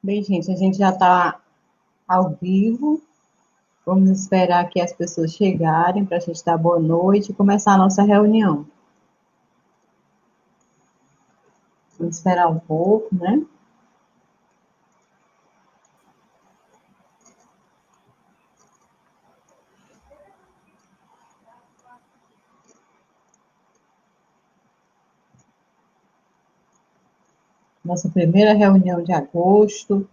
Bem, gente, a gente já está ao vivo. Vamos esperar que as pessoas chegarem para a gente dar boa noite e começar a nossa reunião. Vamos esperar um pouco, né? Nossa primeira reunião de agosto.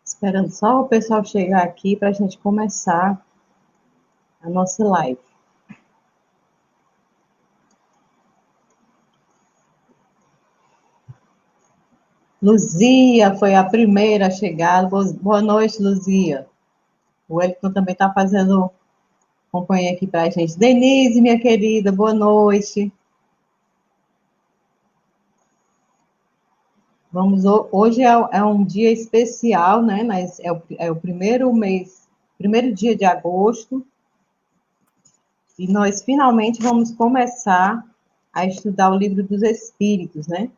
Esperando só o pessoal chegar aqui para a gente começar a nossa live. Luzia foi a primeira a chegar. Boa noite, Luzia. O Wellington também está fazendo companhia aqui para a gente. Denise, minha querida, boa noite. Hoje é um dia especial, né? Mas é o primeiro dia de agosto, e nós finalmente vamos começar a estudar o Livro dos Espíritos, né?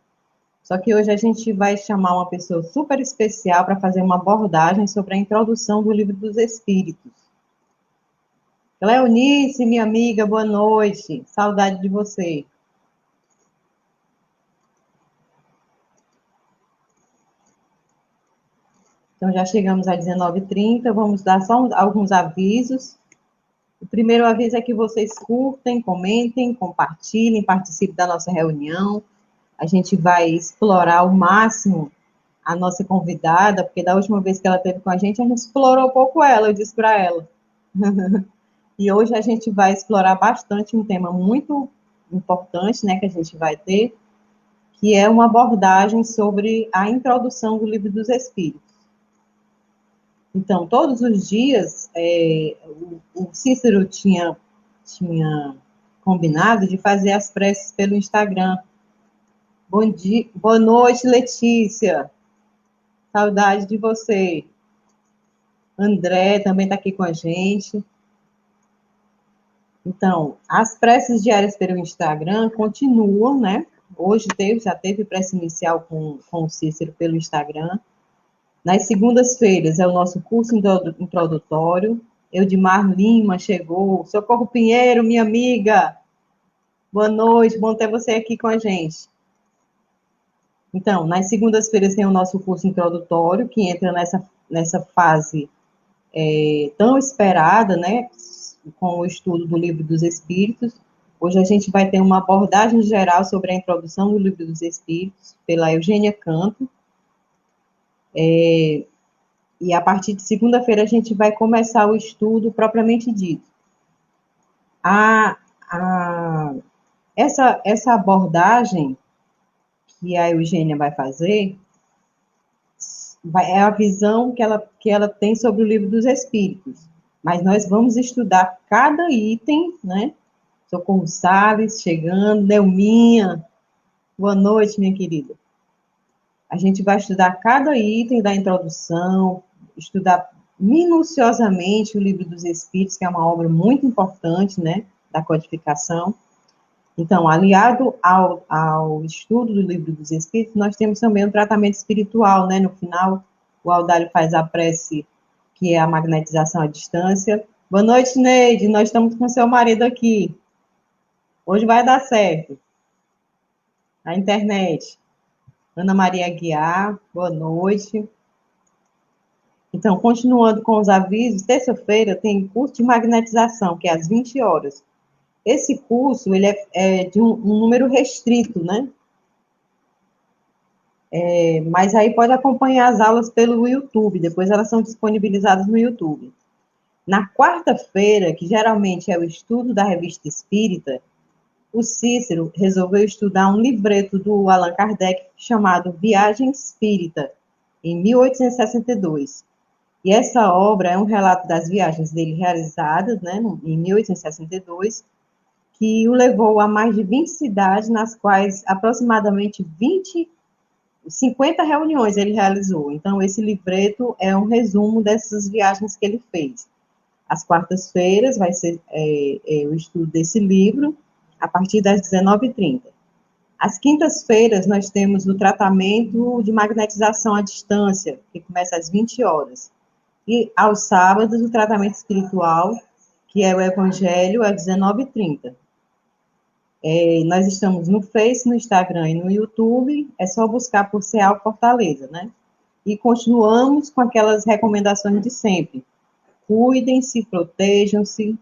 Só que hoje a gente vai chamar uma pessoa super especial para fazer uma abordagem sobre a introdução do Livro dos Espíritos. Cleonice, minha amiga, boa noite. Saudade de você. Então, já chegamos a 19h30, vamos dar só alguns avisos. O primeiro aviso é que vocês curtem, comentem, compartilhem, participem da nossa reunião. A gente vai explorar ao máximo a nossa convidada, porque da última vez que ela esteve com a gente explorou um pouco ela, eu disse para ela. E hoje a gente vai explorar bastante um tema muito importante, né, que a gente vai ter, que é uma abordagem sobre a introdução do Livro dos Espíritos. Então, todos os dias, o Cícero tinha combinado de fazer as preces pelo Instagram. Bom dia, boa noite, Letícia. Saudade de você. André também está aqui com a gente. Então, as preces diárias pelo Instagram continuam, né? Hoje já teve prece inicial com o Cícero pelo Instagram. Nas segundas-feiras é o nosso curso introdutório. Eudimar Lima chegou. Socorro Pinheiro, minha amiga. Boa noite, bom ter você aqui com a gente. Então, nas segundas-feiras tem o nosso curso introdutório, que entra nessa fase tão esperada, né, com o estudo do Livro dos Espíritos. Hoje a gente vai ter uma abordagem geral sobre a introdução do Livro dos Espíritos, pela Eugênia Canto. E a partir de segunda-feira a gente vai começar o estudo propriamente dito. Essa abordagem que a Eugênia vai fazer é a visão que ela tem sobre o Livro dos Espíritos. Mas nós vamos estudar cada item, né? Socorro Salles chegando, Nelminha, boa noite, minha querida. A gente vai estudar cada item da introdução, estudar minuciosamente o Livro dos Espíritos, que é uma obra muito importante, né, da codificação. Então, aliado ao estudo do Livro dos Espíritos, nós temos também um tratamento espiritual, né, no final, o Audálio faz a prece, que é a magnetização à distância. Boa noite, Neide, nós estamos com seu marido aqui. Hoje vai dar certo. A internet. Ana Maria Aguiar, boa noite. Então, continuando com os avisos, terça-feira tem curso de magnetização, que é às 20 horas. Esse curso, ele é de um número restrito, né? Mas aí pode acompanhar as aulas pelo YouTube, depois elas são disponibilizadas no YouTube. Na quarta-feira, que geralmente é o estudo da Revista Espírita, o Cícero resolveu estudar um livreto do Allan Kardec chamado Viagem Espírita, em 1862. E essa obra é um relato das viagens dele realizadas, né, em 1862, que o levou a mais de 20 cidades, nas quais aproximadamente 50 reuniões ele realizou. Então, esse livreto é um resumo dessas viagens que ele fez. Às quartas-feiras vai ser o estudo desse livro, a partir das 19h30. Às quintas-feiras, nós temos o tratamento de magnetização à distância, que começa às 20 horas. E aos sábados, o tratamento espiritual, que é o Evangelho, às 19h30. Nós estamos no Face, no Instagram e no YouTube, é só buscar por Ceal Fortaleza, né? E continuamos com aquelas recomendações de sempre. Cuidem-se, protejam-se,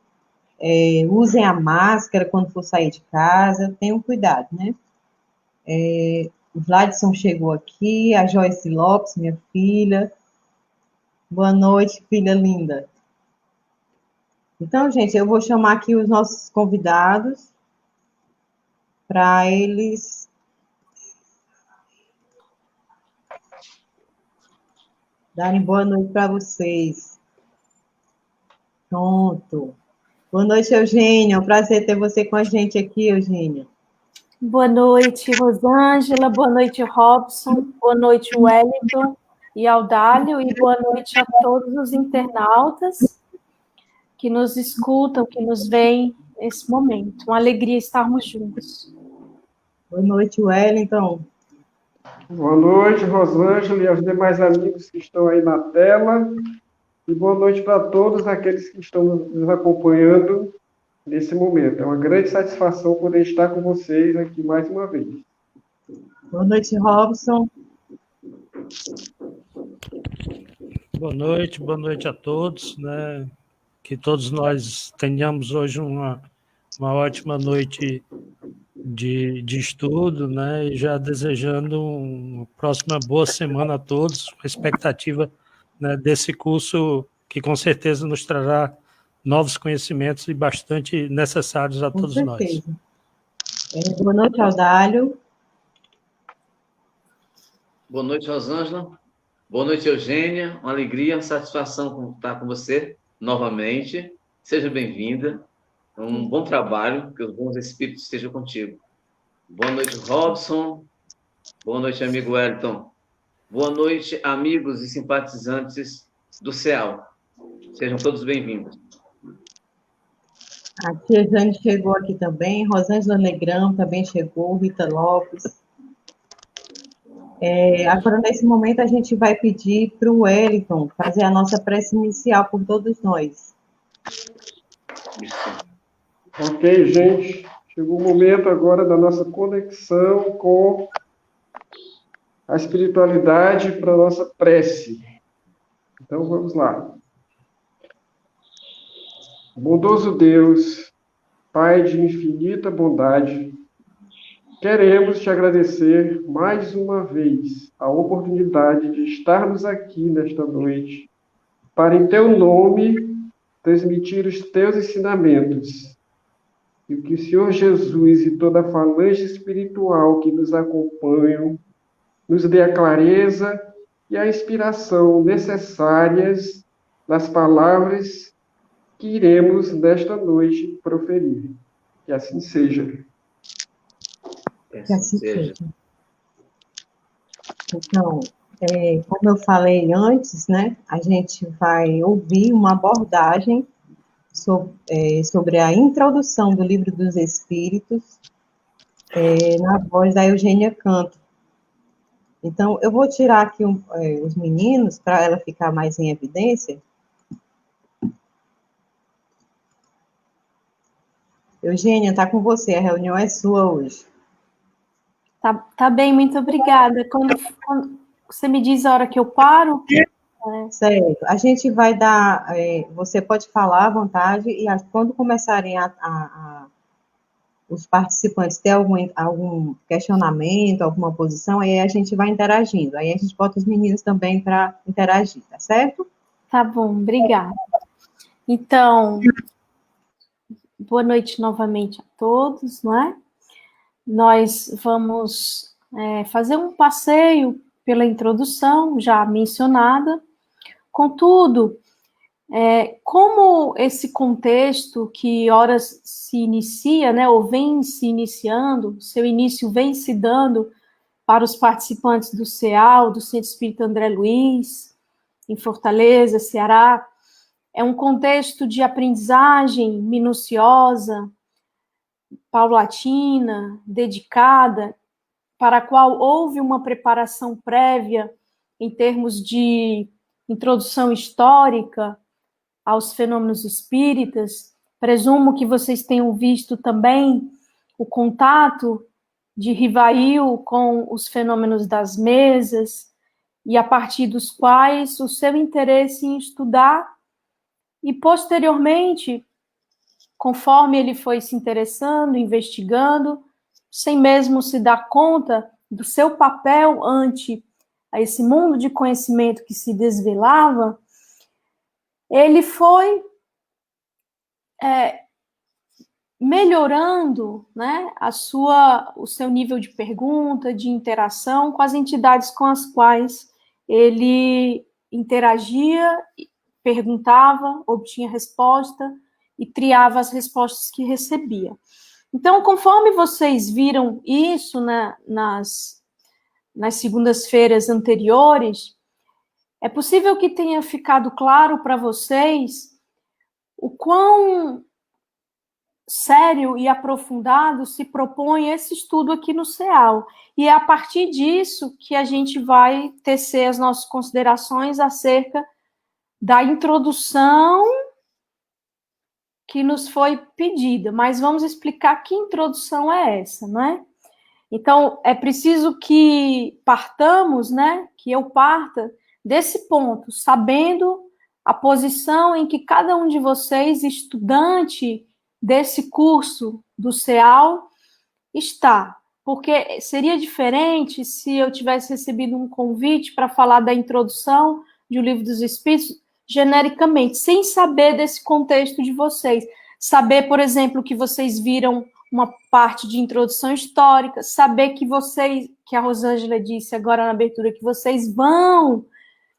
usem a máscara quando for sair de casa, tenham cuidado, né? O Vladson chegou aqui, a Joyce Lopes, minha filha. Boa noite, filha linda. Então, gente, eu vou chamar aqui os nossos convidados para eles darem boa noite para vocês. Pronto. Boa noite, Eugênia. É um prazer ter você com a gente aqui, Eugênia. Boa noite, Rosângela. Boa noite, Robson. Boa noite, Wellington e Audálio. E boa noite a todos os internautas que nos escutam, que nos veem nesse momento. Uma alegria estarmos juntos. Boa noite, Wellington. Boa noite, Rosângela e aos demais amigos que estão aí na tela. E boa noite para todos aqueles que estão nos acompanhando nesse momento. É uma grande satisfação poder estar com vocês aqui mais uma vez. Boa noite, Robson. Boa noite a todos, né? Que todos nós tenhamos hoje uma ótima noite de estudo, né? E já desejando uma próxima boa semana a todos, com expectativa, né, desse curso que com certeza nos trará novos conhecimentos e bastante necessários a todos nós. Boa noite, Audálio. Boa noite, Rosângela. Boa noite, Eugênia. Uma alegria, uma satisfação estar com você novamente. Seja bem-vinda. Um bom trabalho, que os bons espíritos estejam contigo. Boa noite, Robson. Boa noite, amigo Wellington. Boa noite, amigos e simpatizantes do CEAL. Sejam todos bem-vindos. A tia Jane chegou aqui também, Rosângela Negrão também chegou, Rita Lopes. Agora, nesse momento, a gente vai pedir para o Wellington fazer a nossa prece inicial por todos nós. Ok, gente. Chegou o momento agora da nossa conexão com a espiritualidade para a nossa prece. Então, vamos lá. Bondoso Deus, Pai de infinita bondade, queremos te agradecer mais uma vez a oportunidade de estarmos aqui nesta noite para, em teu nome, transmitir os teus ensinamentos. E que o Senhor Jesus e toda a falange espiritual que nos acompanham nos dê a clareza e a inspiração necessárias nas palavras que iremos nesta noite proferir. Que assim seja. Que assim seja. Então, como eu falei antes, né, a gente vai ouvir uma abordagem sobre a introdução do Livro dos Espíritos, na voz da Eugênia Canto. Então, eu vou tirar aqui os meninos, para ela ficar mais em evidência. Eugênia, está com você, a reunião é sua hoje. Tá bem, muito obrigada. Quando você me diz a hora que eu paro... Certo. A gente vai dar... você pode falar à vontade, e quando começarem os participantes ter algum questionamento, alguma posição, aí a gente vai interagindo. Aí a gente bota os meninos também para interagir, tá certo? Tá bom, obrigada. Então, boa noite novamente a todos, não é? Nós vamos fazer um passeio pela introdução já mencionada. Contudo, Como esse contexto que horas se inicia, né, ou vem se iniciando, seu início vem se dando para os participantes do CEAL, do Centro Espírita André Luiz, em Fortaleza, Ceará, é um contexto de aprendizagem minuciosa, paulatina, dedicada, para a qual houve uma preparação prévia em termos de introdução histórica aos fenômenos espíritas. Presumo que vocês tenham visto também o contato de Rivail com os fenômenos das mesas, e a partir dos quais o seu interesse em estudar, e posteriormente, conforme ele foi se interessando, investigando, sem mesmo se dar conta do seu papel ante a esse mundo de conhecimento que se desvelava, ele foi melhorando, né, o seu nível de pergunta, de interação com as entidades com as quais ele interagia, perguntava, obtinha resposta e triava as respostas que recebia. Então, conforme vocês viram isso, né, nas segundas-feiras anteriores, é possível que tenha ficado claro para vocês o quão sério e aprofundado se propõe esse estudo aqui no CEAL. E é a partir disso que a gente vai tecer as nossas considerações acerca da introdução que nos foi pedida. Mas vamos explicar que introdução é essa, né? Então, é preciso que partamos, né? Que eu parta desse ponto, sabendo a posição em que cada um de vocês, estudante desse curso do CEAL, está. Porque seria diferente se eu tivesse recebido um convite para falar da introdução de O Livro dos Espíritos genericamente, sem saber desse contexto de vocês. Saber, por exemplo, que vocês viram uma parte de introdução histórica, saber que vocês, que a Rosângela disse agora na abertura, que vocês vão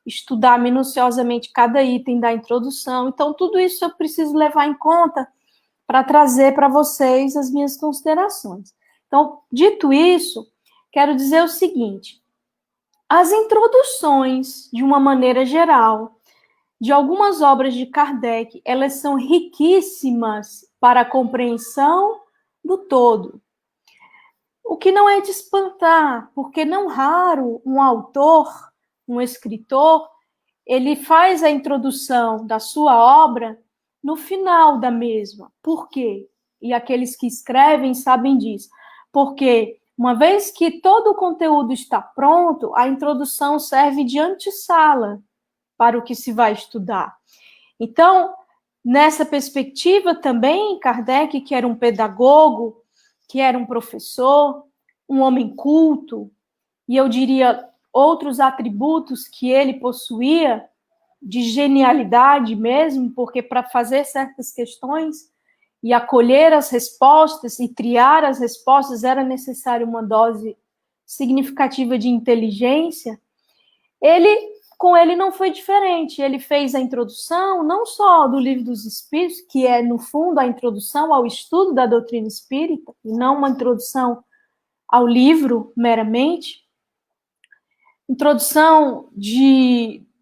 estudar minuciosamente cada item da introdução. Então, tudo isso eu preciso levar em conta para trazer para vocês as minhas considerações. Então, dito isso, quero dizer o seguinte: as introduções, de uma maneira geral, de algumas obras de Kardec, elas são riquíssimas para a compreensão do todo. O que não é de espantar, porque não raro um autor, um escritor, ele faz a introdução da sua obra no final da mesma. Por quê? E aqueles que escrevem sabem disso. Porque, uma vez que todo o conteúdo está pronto, a introdução serve de antessala para o que se vai estudar. Então, nessa perspectiva também, Kardec, que era um pedagogo, que era um professor, um homem culto, e eu diria outros atributos que ele possuía, de genialidade mesmo, porque para fazer certas questões e acolher as respostas e triar as respostas era necessário uma dose significativa de inteligência. Com ele não foi diferente. Ele fez a introdução não só do Livro dos Espíritos, que é, no fundo, a introdução ao estudo da doutrina espírita, e não uma introdução ao livro meramente, introdução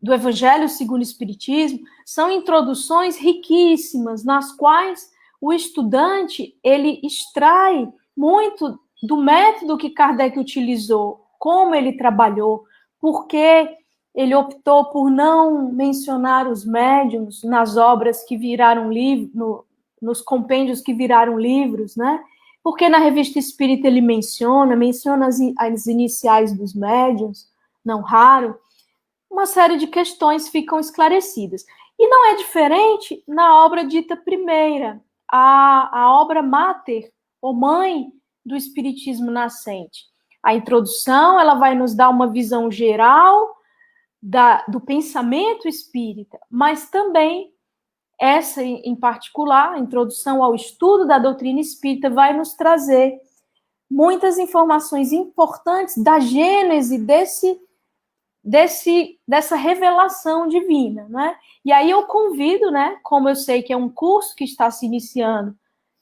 do Evangelho segundo o Espiritismo, são introduções riquíssimas, nas quais o estudante ele extrai muito do método que Kardec utilizou, como ele trabalhou, porque ele optou por não mencionar os médiuns nas obras que viraram livros, nos compêndios que viraram livros, né? Porque na Revista Espírita ele menciona as iniciais dos médiuns, não raro, uma série de questões ficam esclarecidas. E não é diferente na obra dita primeira, a obra máter, ou mãe do Espiritismo nascente. A introdução, ela vai nos dar uma visão geral do pensamento espírita, mas também essa, em particular, a introdução ao estudo da doutrina espírita, vai nos trazer muitas informações importantes da gênese dessa revelação divina, né? E aí eu convido, né, como eu sei que é um curso que está se iniciando,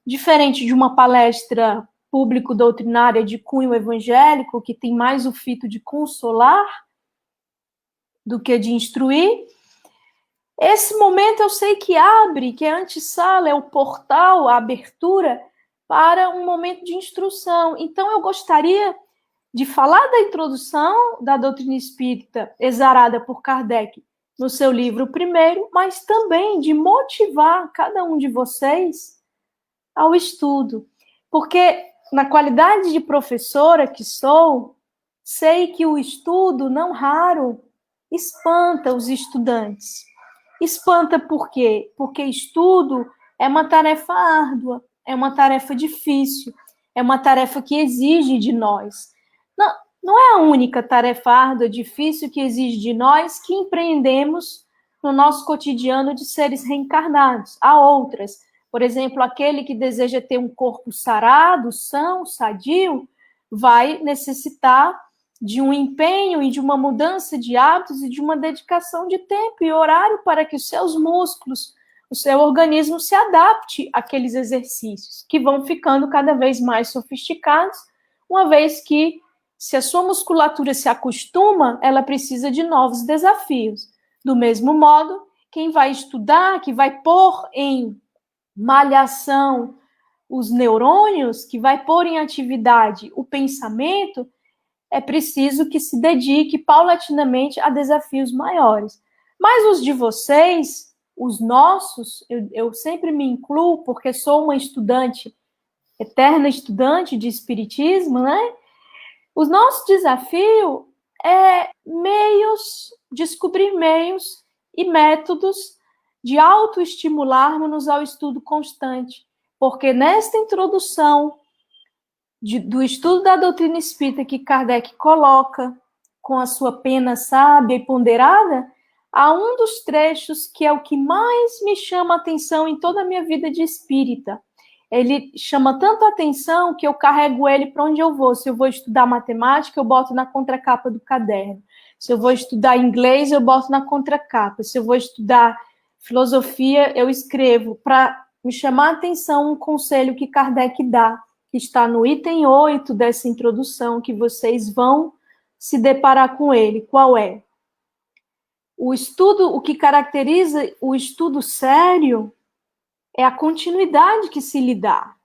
diferente de uma palestra público-doutrinária de cunho evangélico, que tem mais o fito de consolar do que de instruir, esse momento eu sei que abre, que é a antessala, é o portal, a abertura para um momento de instrução. Então eu gostaria de falar da introdução da doutrina espírita exarada por Kardec no seu livro primeiro, mas também de motivar cada um de vocês ao estudo. Porque, na qualidade de professora que sou, sei que o estudo, não raro, espanta os estudantes. Espanta por quê? Porque estudo é uma tarefa árdua, é uma tarefa difícil, é uma tarefa que exige de nós. Não é a única tarefa árdua, difícil que exige de nós que empreendemos no nosso cotidiano de seres reencarnados. Há outras. Por exemplo, aquele que deseja ter um corpo sarado, são, sadio, vai necessitar de um empenho e de uma mudança de hábitos e de uma dedicação de tempo e horário para que os seus músculos, o seu organismo se adapte àqueles exercícios, que vão ficando cada vez mais sofisticados, uma vez que, se a sua musculatura se acostuma, ela precisa de novos desafios. Do mesmo modo, quem vai estudar, que vai pôr em malhação os neurônios, que vai pôr em atividade o pensamento, é preciso que se dedique paulatinamente a desafios maiores. Mas os de vocês, os nossos, eu sempre me incluo, porque sou uma estudante, eterna estudante de espiritismo, né? O nosso desafio é descobrir meios e métodos de autoestimularmos-nos ao estudo constante. Porque nesta introdução do estudo da doutrina espírita que Kardec coloca com a sua pena sábia e ponderada, há um dos trechos que é o que mais me chama a atenção em toda a minha vida de espírita. Ele chama tanto a atenção que eu carrego ele para onde eu vou. Se eu vou estudar matemática, eu boto na contracapa do caderno. Se eu vou estudar inglês, eu boto na contracapa. Se eu vou estudar filosofia, eu escrevo para me chamar a atenção um conselho que Kardec dá, que está no item 8 dessa introdução, que vocês vão se deparar com ele. Qual é? O que caracteriza o estudo sério é a continuidade que se lhe dá.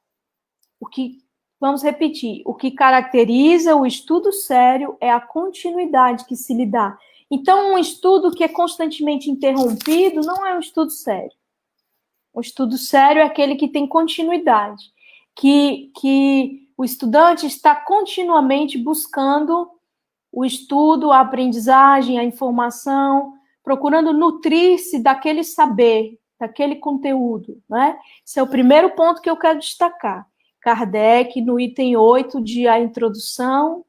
Vamos repetir, o que caracteriza o estudo sério é a continuidade que se lhe dá. Então, um estudo que é constantemente interrompido não é um estudo sério. O estudo sério é aquele que tem continuidade, que o estudante está continuamente buscando o estudo, a aprendizagem, a informação, procurando nutrir-se daquele saber, daquele conteúdo, né? Esse é o primeiro ponto que eu quero destacar. Kardec, no item 8 de A Introdução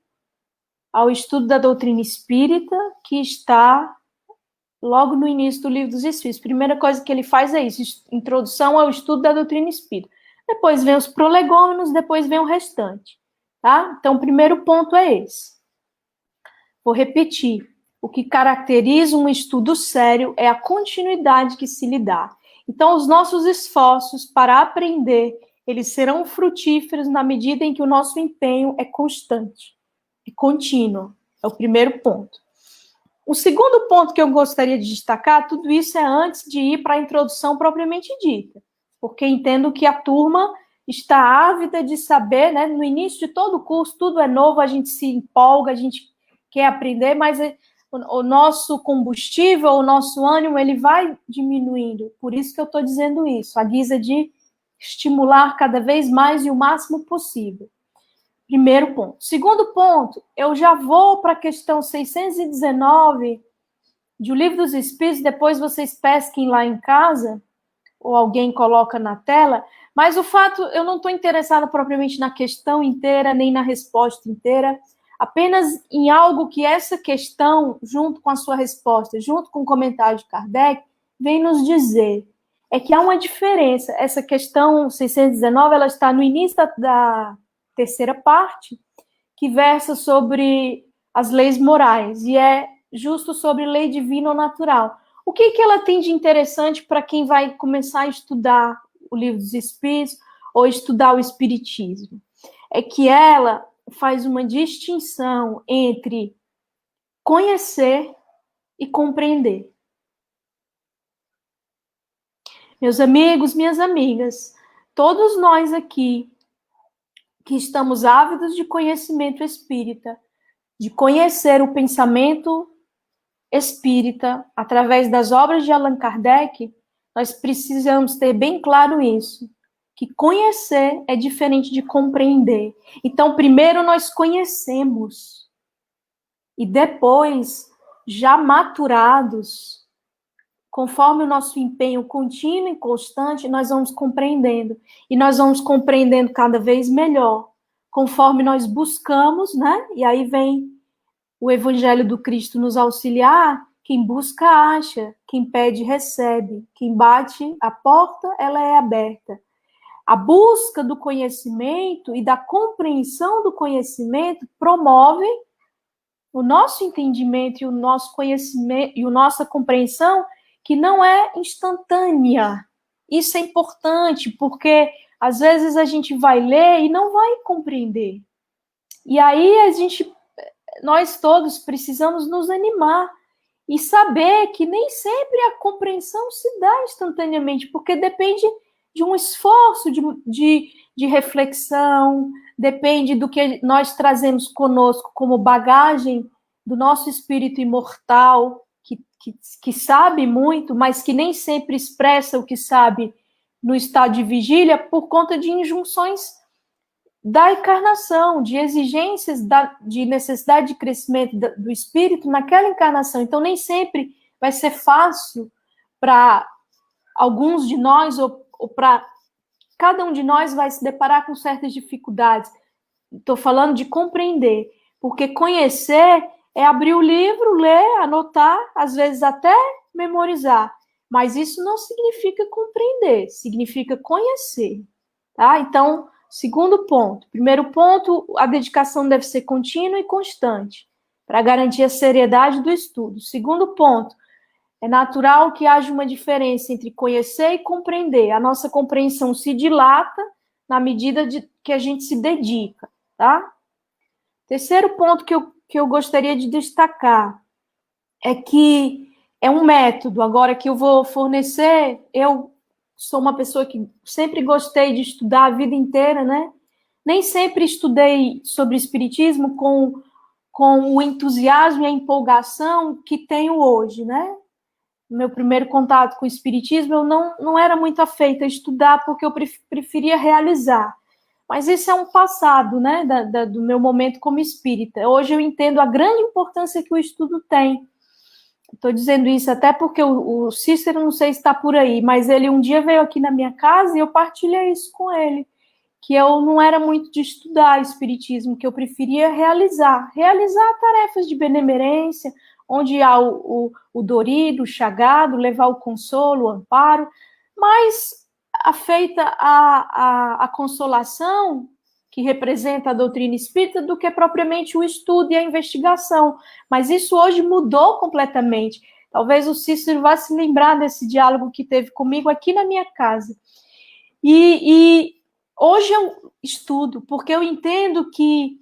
ao Estudo da Doutrina Espírita, que está logo no início do Livro dos Espíritos. Primeira coisa que ele faz é isso, introdução ao estudo da doutrina espírita. Depois vem os prolegômenos, depois vem o restante, tá? Então, o primeiro ponto é esse. Vou repetir. O que caracteriza um estudo sério é a continuidade que se lhe dá. Então, os nossos esforços para aprender, eles serão frutíferos na medida em que o nosso empenho é constante, é contínuo. É o primeiro ponto. O segundo ponto que eu gostaria de destacar, tudo isso é antes de ir para a introdução propriamente dita, porque entendo que a turma está ávida de saber, né? No início de todo o curso, tudo é novo, a gente se empolga, a gente quer aprender, mas o nosso combustível, o nosso ânimo, ele vai diminuindo. Por isso que eu estou dizendo isso, a guisa de estimular cada vez mais e o máximo possível. Primeiro ponto. Segundo ponto, eu já vou para a questão 619 de O Livro dos Espíritos, depois vocês pesquem lá em casa, ou alguém coloca na tela, mas o fato, eu não estou interessada propriamente na questão inteira, nem na resposta inteira, apenas em algo que essa questão, junto com a sua resposta, junto com o comentário de Kardec, vem nos dizer. É que há uma diferença. Essa questão 619, ela está no início da terceira parte, que versa sobre as leis morais, e é justo sobre lei divina ou natural. O que ela tem de interessante para quem vai começar a estudar o Livro dos Espíritos ou estudar o Espiritismo? É que ela faz uma distinção entre conhecer e compreender. Meus amigos, minhas amigas, todos nós aqui que estamos ávidos de conhecimento espírita, de conhecer o pensamento espírita através das obras de Allan Kardec, nós precisamos ter bem claro isso, que conhecer é diferente de compreender. Então, primeiro nós conhecemos e depois, já maturados, conforme o nosso empenho contínuo e constante, nós vamos compreendendo. E nós vamos compreendendo cada vez melhor, conforme nós buscamos, né? E aí vem o Evangelho do Cristo nos auxiliar. Quem busca, acha. Quem pede, recebe. Quem bate, a porta, ela é aberta. A busca do conhecimento e da compreensão do conhecimento promove o nosso entendimento e o nosso conhecimento e a nossa compreensão, que não é instantânea. Isso é importante, porque às vezes a gente vai ler e não vai compreender. E aí nós todos precisamos nos animar e saber que nem sempre a compreensão se dá instantaneamente, porque depende de um esforço de reflexão, depende do que nós trazemos conosco como bagagem do nosso espírito imortal, que sabe muito, mas que nem sempre expressa o que sabe no estado de vigília por conta de injunções da encarnação, de exigências de necessidade de crescimento do espírito naquela encarnação. Então, nem sempre vai ser fácil para alguns de nós, ou para cada um de nós vai se deparar com certas dificuldades. Estou falando de compreender, porque conhecer é abrir o livro, ler, anotar, às vezes até memorizar. Mas isso não significa compreender, significa conhecer. Tá? Então, segundo ponto. Primeiro ponto, a dedicação deve ser contínua e constante, para garantir a seriedade do estudo. Segundo ponto, é natural que haja uma diferença entre conhecer e compreender. A nossa compreensão se dilata na medida que a gente se dedica. Tá? Terceiro ponto que eu gostaria de destacar é que é um método, agora que eu vou fornecer. Eu sou uma pessoa que sempre gostei de estudar a vida inteira, né? Nem sempre estudei sobre espiritismo com o entusiasmo e a empolgação que tenho hoje, né? No meu primeiro contato com o espiritismo, eu não era muito afeita a estudar, porque eu preferia realizar. Mas isso é um passado, né, do meu momento como espírita. Hoje eu entendo a grande importância que o estudo tem. Estou dizendo isso até porque o Cícero, não sei se está por aí, mas ele um dia veio aqui na minha casa e eu partilhei isso com ele, que eu não era muito de estudar espiritismo, que eu preferia realizar tarefas de benemerência, onde há o dorido, o chagado, levar o consolo, o amparo, mas afeita a consolação, que representa a doutrina espírita, do que propriamente o estudo e a investigação. Mas isso hoje mudou completamente. Talvez o Cícero vá se lembrar desse diálogo que teve comigo aqui na minha casa. E hoje eu estudo, porque eu entendo que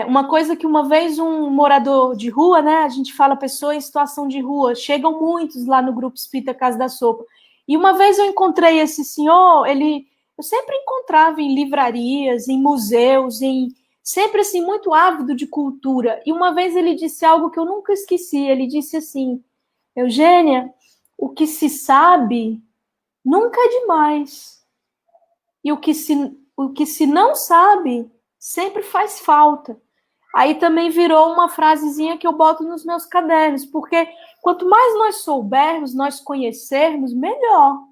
uma coisa que uma vez um morador de rua, né, a gente fala pessoa em situação de rua, chegam muitos lá no Grupo Espírita Casa da Sopa, e uma vez eu encontrei esse senhor, eu sempre encontrava em livrarias, em museus, sempre assim, muito ávido de cultura, e uma vez ele disse algo que eu nunca esqueci, ele disse assim: Eugênia, o que se sabe nunca é demais, e o que se não sabe sempre faz falta. Aí também virou uma frasezinha que eu boto nos meus cadernos, porque quanto mais nós soubermos, nós conhecermos, melhor.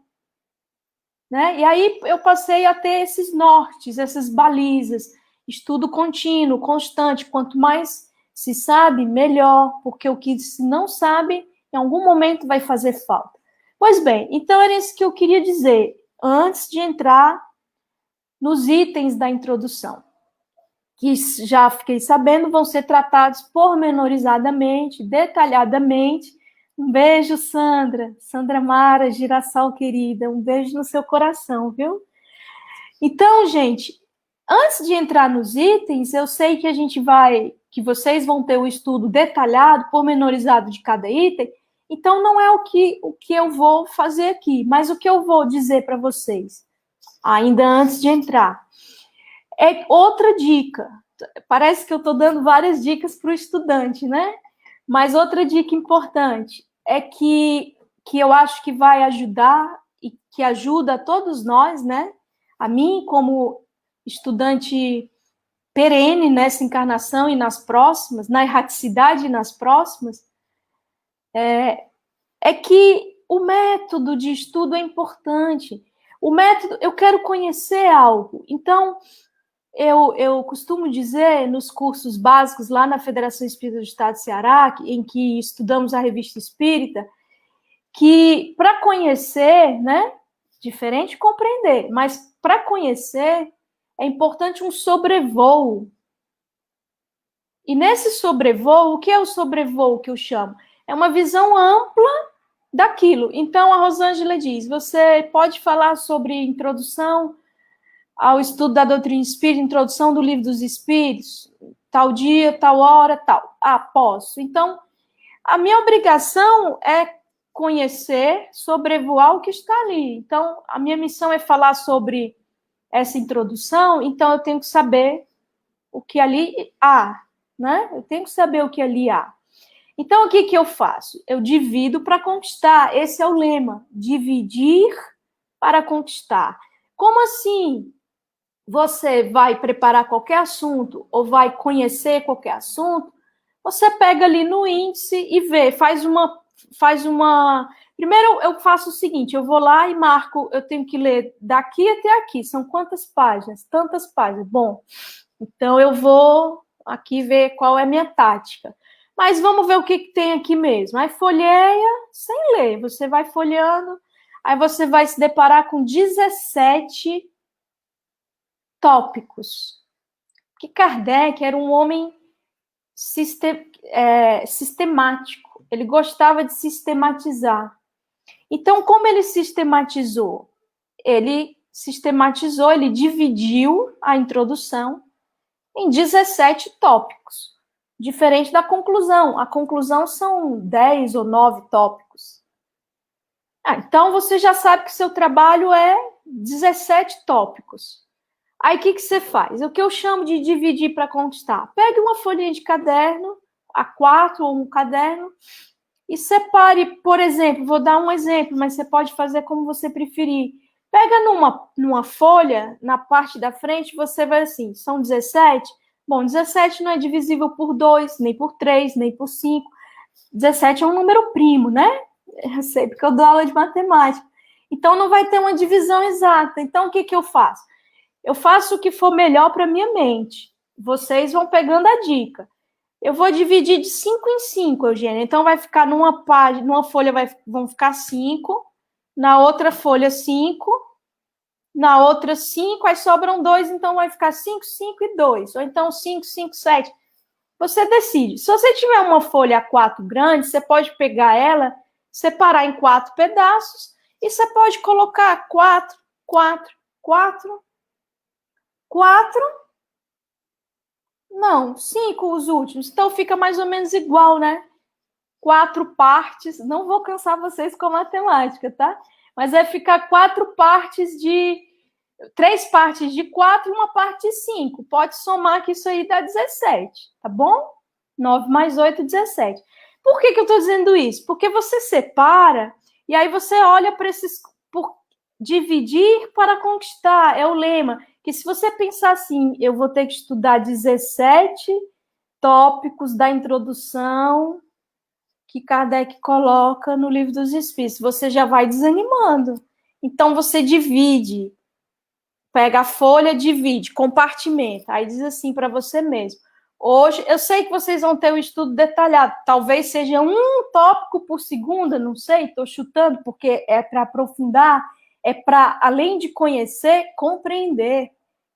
Né? E aí eu passei a ter esses nortes, essas balizas, estudo contínuo, constante. Quanto mais se sabe, melhor, porque o que se não sabe, em algum momento vai fazer falta. Pois bem, então era isso que eu queria dizer, antes de entrar nos itens da introdução. que já fiquei sabendo, vão ser tratados pormenorizadamente, detalhadamente. Um beijo, Sandra. Sandra Mara, Girassol querida, um beijo no seu coração, viu? Então, gente, antes de entrar nos itens, eu sei que vocês vão ter o estudo detalhado, pormenorizado de cada item, então não é o que eu vou fazer aqui, mas o que eu vou dizer para vocês, ainda antes de entrar, é outra dica. Parece que eu estou dando várias dicas para o estudante, né? Mas outra dica importante é que eu acho que vai ajudar e que ajuda a todos nós, né? A mim, como estudante perene nessa encarnação e nas próximas, na erraticidade e nas próximas, é que o método de estudo é importante. O método, eu quero conhecer algo. Então, eu costumo dizer nos cursos básicos lá na Federação Espírita do Estado do Ceará, em que estudamos a Revista Espírita, que para conhecer, né, diferente de compreender, mas para conhecer é importante um sobrevoo. E nesse sobrevoo, o que é o sobrevoo que eu chamo? É uma visão ampla daquilo. Então, a Rosângela diz, você pode falar sobre introdução ao estudo da doutrina espírita, introdução do livro dos espíritos, tal dia, tal hora, tal. Ah, posso. Então, a minha obrigação é conhecer, sobrevoar o que está ali. Então, a minha missão é falar sobre essa introdução, então eu tenho que saber o que ali há, né? Eu tenho que saber o que ali há. Então, o que eu faço? Eu divido para conquistar. Esse é o lema, dividir para conquistar. Como assim? Você vai preparar qualquer assunto ou vai conhecer qualquer assunto, você pega ali no índice e vê, faz uma... Primeiro eu faço o seguinte, eu vou lá e marco, eu tenho que ler daqui até aqui, são quantas páginas? Tantas páginas. Bom, então eu vou aqui ver qual é a minha tática. Mas vamos ver o que tem aqui mesmo. Aí folheia sem ler, você vai folheando, aí você vai se deparar com 17 tópicos. Que Kardec era um homem sistemático. Ele gostava de sistematizar. Então, como ele sistematizou? Ele dividiu a introdução em 17 tópicos. Diferente da conclusão. A conclusão são 10 ou 9 tópicos. Então, você já sabe que seu trabalho é 17 tópicos. Aí, o que você faz? O que eu chamo de dividir para conquistar. Pegue uma folhinha de caderno, A4 ou um caderno, e separe, por exemplo, vou dar um exemplo, mas você pode fazer como você preferir. Pega numa folha, na parte da frente, você vai assim, são 17? Bom, 17 não é divisível por 2, nem por 3, nem por 5. 17 é um número primo, né? Eu sei, porque eu dou aula de matemática. Então, não vai ter uma divisão exata. Então, o que eu faço? Eu faço o que for melhor para minha mente. Vocês vão pegando a dica. Eu vou dividir de 5 em 5, Eugênia. Então, vai ficar numa página, numa folha vão ficar 5, na outra folha 5, na outra 5, aí sobram 2, então vai ficar 5, 5 e 2. Ou então 5, 5, 7. Você decide. Se você tiver uma folha A4 grande, você pode pegar ela, separar em 4 pedaços, e você pode colocar 4, 4, 4, 4, não, 5 os últimos. Então fica mais ou menos igual, né? 4 partes. Não vou cansar vocês com matemática, tá? Mas vai ficar 4 partes de... 3 partes de 4 e uma parte de 5. Pode somar que isso aí dá 17, tá bom? 9 mais 8, 17. Por que eu estou dizendo isso? Porque você separa e aí você olha para esses... Por dividir para conquistar, é o lema. Que se você pensar assim, eu vou ter que estudar 17 tópicos da introdução que Kardec coloca no Livro dos Espíritos, você já vai desanimando. Então, você divide, pega a folha, divide, compartimenta, aí diz assim para você mesmo. Hoje, eu sei que vocês vão ter um estudo detalhado, talvez seja um tópico por segunda, não sei, estou chutando, porque é para aprofundar, é para, além de conhecer, compreender.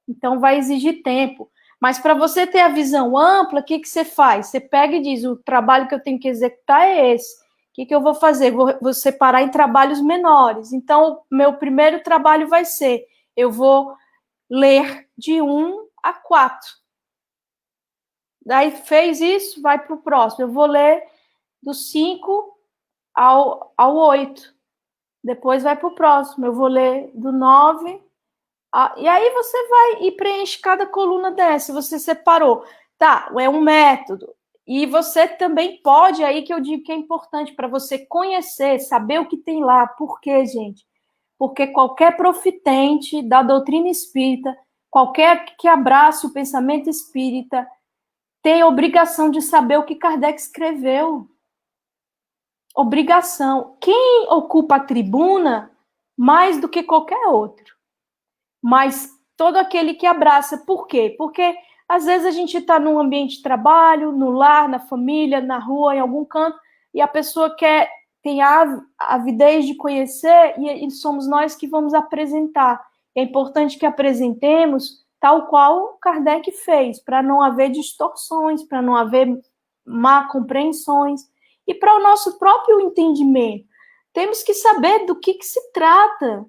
Então, vai exigir tempo. Mas para você ter a visão ampla, o que você faz? Você pega e diz, o trabalho que eu tenho que executar é esse. O que eu vou fazer? Vou separar em trabalhos menores. Então, meu primeiro trabalho vai ser, eu vou ler de 1 a 4. Daí fez isso, vai para o próximo. Eu vou ler do 5 ao 8. Depois vai para o próximo. Eu vou ler do 9. E aí você vai e preenche cada coluna dessa. Você separou. Tá, é um método. E você também pode, aí que eu digo que é importante para você conhecer, saber o que tem lá. Por quê, gente? Porque qualquer profitente da doutrina espírita, qualquer que abrace o pensamento espírita, tem obrigação de saber o que Kardec escreveu. Obrigação. Quem ocupa a tribuna, mais do que qualquer outro. Mas todo aquele que abraça. Por quê? Porque às vezes a gente está num ambiente de trabalho, no lar, na família, na rua, em algum canto, e a pessoa tem a avidez de conhecer, e somos nós que vamos apresentar. É importante que apresentemos tal qual Kardec fez, para não haver distorções, para não haver má compreensões, e para o nosso próprio entendimento. Temos que saber do que se trata,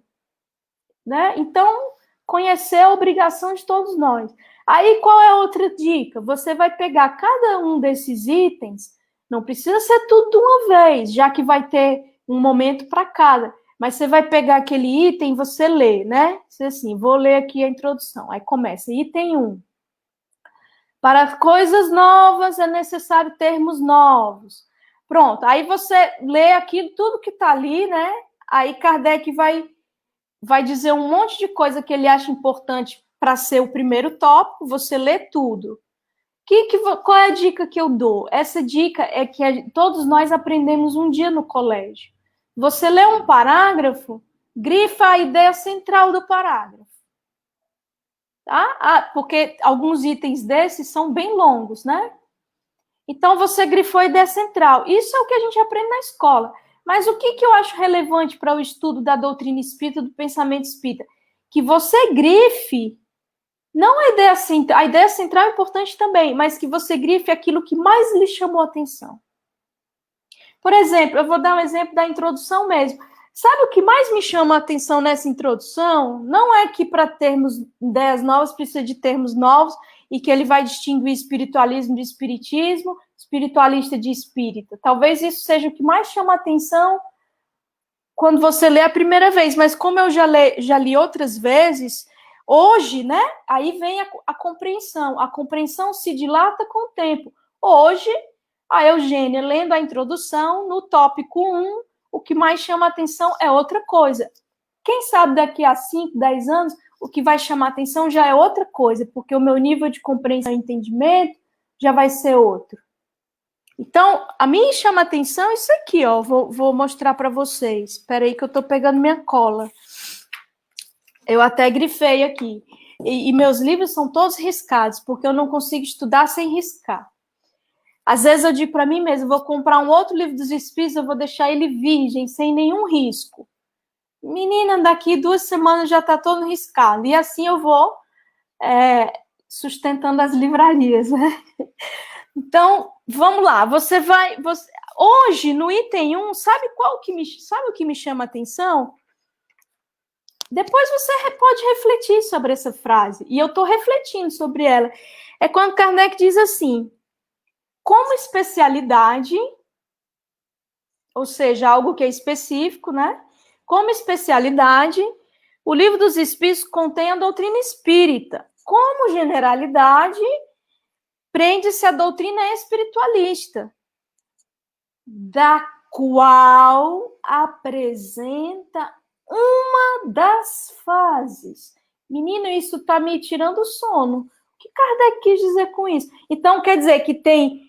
né? Então, conhecer é a obrigação de todos nós. Aí, qual é a outra dica? Você vai pegar cada um desses itens, não precisa ser tudo de uma vez, já que vai ter um momento para cada, mas você vai pegar aquele item e você lê, né? Você assim, vou ler aqui a introdução. Aí começa, item 1. Para coisas novas é necessário termos novos. Pronto, aí você lê aquilo, tudo que está ali, né? Aí Kardec vai dizer um monte de coisa que ele acha importante para ser o primeiro tópico, você lê tudo. Qual é a dica que eu dou? Essa dica é que todos nós aprendemos um dia no colégio. Você lê um parágrafo, grifa a ideia central do parágrafo. Tá? Porque alguns itens desses são bem longos, né? Então, você grifou a ideia central. Isso é o que a gente aprende na escola. Mas o que eu acho relevante para o estudo da doutrina espírita, do pensamento espírita? Que você grife, não a ideia central é importante também, mas que você grife aquilo que mais lhe chamou a atenção. Por exemplo, eu vou dar um exemplo da introdução mesmo. Sabe o que mais me chama a atenção nessa introdução? Não é que para termos ideias novas precisa de termos novos e que ele vai distinguir espiritualismo de espiritismo, espiritualista de espírita. Talvez isso seja o que mais chama a atenção quando você lê a primeira vez, mas como eu já li outras vezes, hoje, né, aí vem a compreensão. A compreensão se dilata com o tempo. Hoje, a Eugênia, lendo a introdução, no tópico 1, o que mais chama a atenção é outra coisa. Quem sabe daqui a 5, 10 anos, o que vai chamar a atenção já é outra coisa, porque o meu nível de compreensão e entendimento já vai ser outro. Então, a mim chama a atenção isso aqui, ó. Vou mostrar para vocês. Espera aí que eu estou pegando minha cola. Eu até grifei aqui. E meus livros são todos riscados, porque eu não consigo estudar sem riscar. Às vezes eu digo para mim mesmo, vou comprar um outro livro dos Espíritos, eu vou deixar ele virgem, sem nenhum risco. Menina, daqui 2 semanas já está todo riscado. E assim eu vou sustentando as livrarias, né? Então, vamos lá. Hoje, no item 1, sabe o que me chama a atenção? Depois você pode refletir sobre essa frase. E eu estou refletindo sobre ela. É quando Kardec diz assim, como especialidade, ou seja, algo que é específico, né? Como especialidade, o Livro dos Espíritos contém a doutrina espírita. Como generalidade, prende-se a doutrina espiritualista, da qual apresenta uma das fases. Menino, isso está me tirando o sono. O que Kardec quis dizer com isso? Então, quer dizer que tem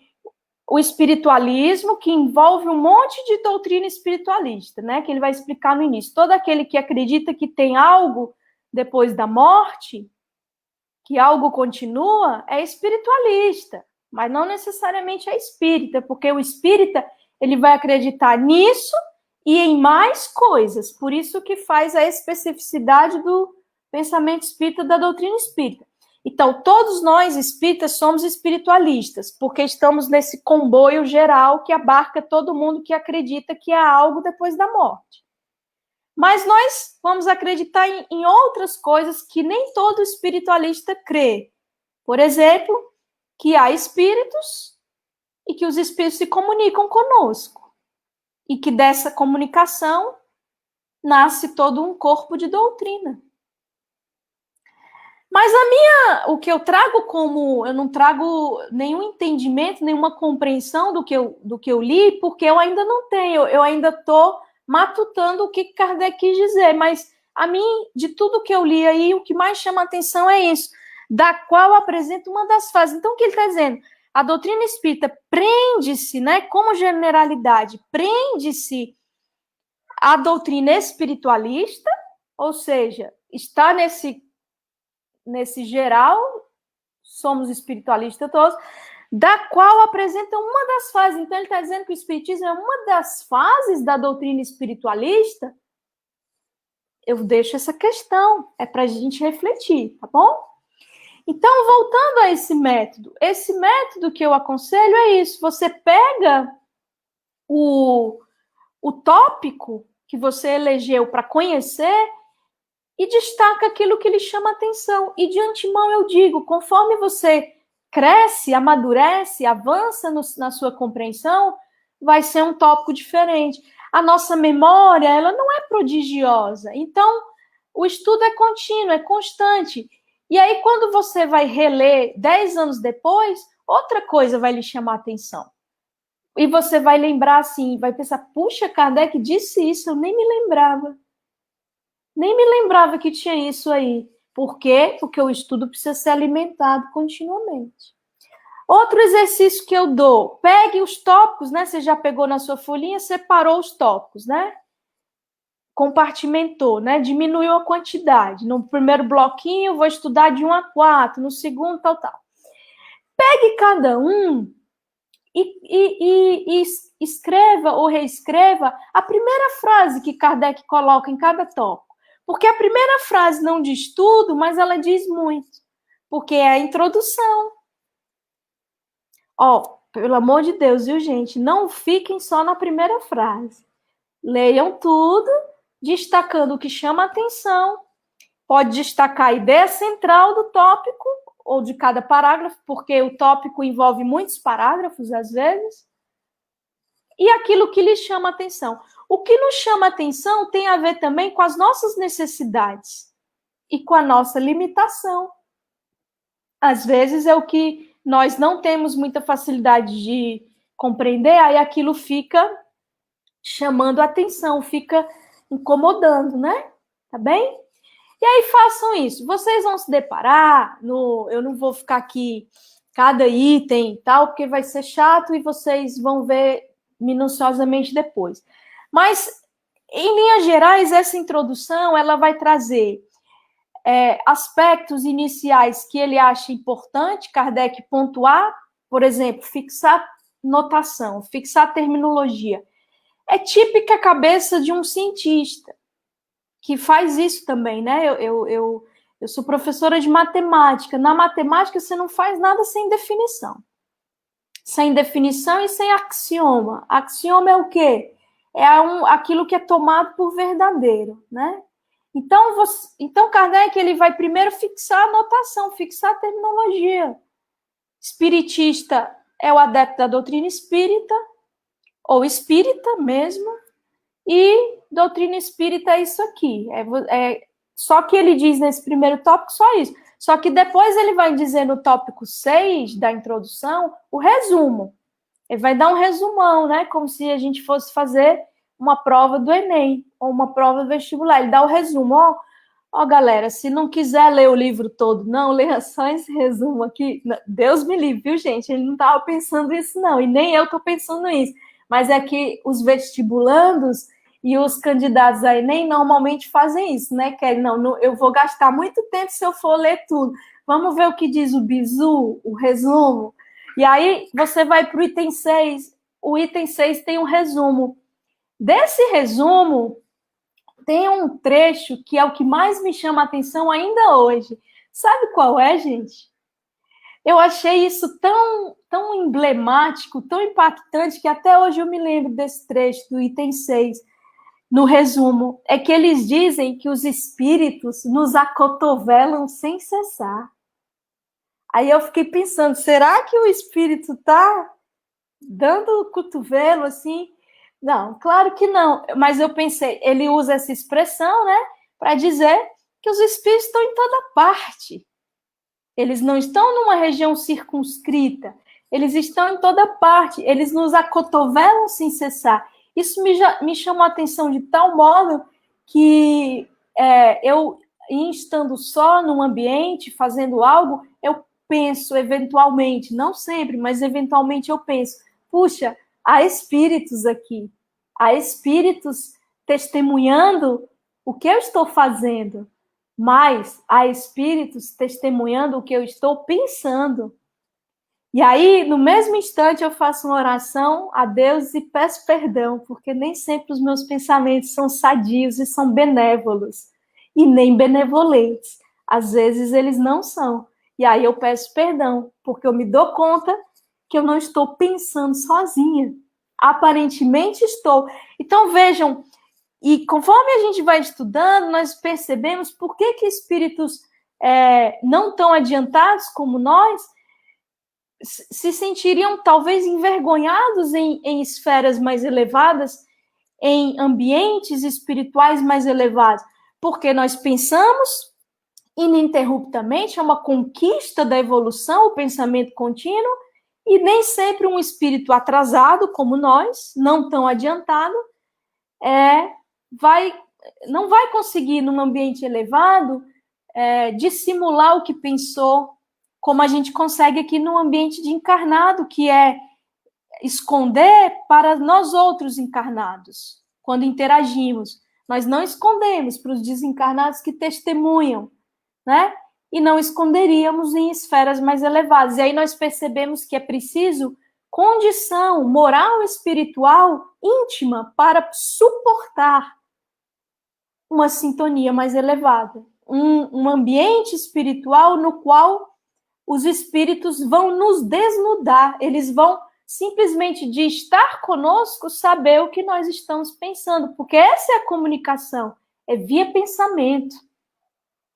o espiritualismo, que envolve um monte de doutrina espiritualista, né? Que ele vai explicar no início. Todo aquele que acredita que tem algo depois da morte, que algo continua, é espiritualista, mas não necessariamente é espírita, porque o espírita, ele vai acreditar nisso e em mais coisas. Por isso que faz a especificidade do pensamento espírita, da doutrina espírita. Então, todos nós espíritas somos espiritualistas, porque estamos nesse comboio geral que abarca todo mundo que acredita que há algo depois da morte. Mas nós vamos acreditar em outras coisas que nem todo espiritualista crê. Por exemplo, que há espíritos e que os espíritos se comunicam conosco. E que dessa comunicação nasce todo um corpo de doutrina. Mas o que eu trago eu não trago nenhum entendimento, nenhuma compreensão do que eu li, porque eu ainda não tenho, eu ainda estou matutando o que Kardec quis dizer, mas a mim, de tudo que eu li aí, o que mais chama a atenção é isso, da qual apresenta uma das fases. Então, o que ele está dizendo? A doutrina espírita prende-se, né, como generalidade, prende-se à doutrina espiritualista, ou seja, está nesse geral, somos espiritualistas todos, da qual apresenta uma das fases. Então, ele está dizendo que o espiritismo é uma das fases da doutrina espiritualista. Eu deixo essa questão, é para a gente refletir, tá bom? Então, voltando a esse método que eu aconselho é isso, você pega o tópico que você elegeu para conhecer e destaca aquilo que lhe chama atenção. E de antemão eu digo, conforme você cresce, amadurece, avança na sua compreensão, vai ser um tópico diferente. A nossa memória, ela não é prodigiosa. Então, o estudo é contínuo, é constante. E aí, quando você vai reler 10 anos depois, outra coisa vai lhe chamar atenção. E você vai lembrar assim, vai pensar, puxa, Kardec disse isso, eu nem me lembrava. Nem me lembrava que tinha isso aí. Por quê? Porque o estudo precisa ser alimentado continuamente. Outro exercício que eu dou, pegue os tópicos, né? Você já pegou na sua folhinha, separou os tópicos, né? Compartimentou, né? Diminuiu a quantidade. No primeiro bloquinho, vou estudar de 1 a 4, no segundo, tal. Pegue cada um e escreva ou reescreva a primeira frase que Kardec coloca em cada tópico. Porque a primeira frase não diz tudo, mas ela diz muito. Porque é a introdução. Pelo amor de Deus, viu, gente? Não fiquem só na primeira frase. Leiam tudo, destacando o que chama a atenção. Pode destacar a ideia central do tópico, ou de cada parágrafo, porque o tópico envolve muitos parágrafos, às vezes. E aquilo que lhe chama a atenção. O que nos chama a atenção tem a ver também com as nossas necessidades e com a nossa limitação. Às vezes é o que nós não temos muita facilidade de compreender, aí aquilo fica chamando a atenção, fica incomodando, né? Tá bem? E aí façam isso. Vocês vão se deparar, eu não vou ficar aqui cada item e tal, porque vai ser chato e vocês vão ver minuciosamente depois. Mas, em linhas gerais, essa introdução ela vai trazer aspectos iniciais que ele acha importante, Kardec pontuar, por exemplo, fixar notação, fixar terminologia. É típica cabeça de um cientista, que faz isso também, né? Eu sou professora de matemática. Na matemática, você não faz nada sem definição. Sem definição e sem axioma. Axioma é o quê? É aquilo que é tomado por verdadeiro, né? Então Kardec ele vai primeiro fixar a notação, fixar a terminologia. Espiritista é o adepto da doutrina espírita, ou espírita mesmo, e doutrina espírita é isso aqui. Só que ele diz nesse primeiro tópico só isso. Só que depois ele vai dizer no tópico 6 da introdução o resumo. Ele vai dar um resumão, né? Como se a gente fosse fazer uma prova do Enem ou uma prova do vestibular. Ele dá o resumo. Ó, galera, se não quiser ler o livro todo, não, leia só esse resumo aqui. Deus me livre, viu, gente? Ele não estava pensando isso, não. E nem eu estou pensando isso. Mas é que os vestibulandos e os candidatos a Enem normalmente fazem isso, né? Que não, eu vou gastar muito tempo se eu for ler tudo. Vamos ver o que diz o bizu, o resumo. E aí você vai para o item 6. O item 6 tem um resumo. Desse resumo, tem um trecho que é o que mais me chama a atenção ainda hoje. Sabe qual é, gente? Eu achei isso tão emblemático, tão impactante, que até hoje eu me lembro desse trecho do item 6. No resumo, é que eles dizem que os espíritos nos acotovelam sem cessar. Aí eu fiquei pensando, será que o espírito está dando cotovelo assim? Não, claro que não. Mas eu pensei, ele usa essa expressão, né, para dizer que os espíritos estão em toda parte. Eles não estão numa região circunscrita. Eles estão em toda parte. Eles nos acotovelam sem cessar. Isso me chamou a atenção de tal modo que eu, estando só num ambiente, fazendo algo, eu penso eventualmente, não sempre, mas eventualmente eu penso, puxa, há espíritos aqui. Há espíritos testemunhando o que eu estou fazendo. Mas há espíritos testemunhando o que eu estou pensando. E aí, no mesmo instante, eu faço uma oração a Deus e peço perdão, porque nem sempre os meus pensamentos são sadios e são benévolos, e nem benevolentes. Às vezes eles não são. E aí eu peço perdão, porque eu me dou conta que eu não estou pensando sozinha. Aparentemente estou. Então, vejam, e conforme a gente vai estudando, nós percebemos por que espíritos não tão adiantados como nós se sentiriam talvez envergonhados em esferas mais elevadas, em ambientes espirituais mais elevados, porque nós pensamos ininterruptamente, é uma conquista da evolução, o pensamento contínuo, e nem sempre um espírito atrasado como nós, não tão adiantado, não vai conseguir, num ambiente elevado, dissimular o que pensou, como a gente consegue aqui num ambiente de encarnado, que é esconder para nós outros encarnados, quando interagimos. Nós não escondemos para os desencarnados que testemunham, né? E não esconderíamos em esferas mais elevadas. E aí nós percebemos que é preciso condição moral e espiritual íntima para suportar uma sintonia mais elevada, um ambiente espiritual no qual os espíritos vão nos desnudar, eles vão simplesmente de estar conosco saber o que nós estamos pensando, porque essa é a comunicação, é via pensamento,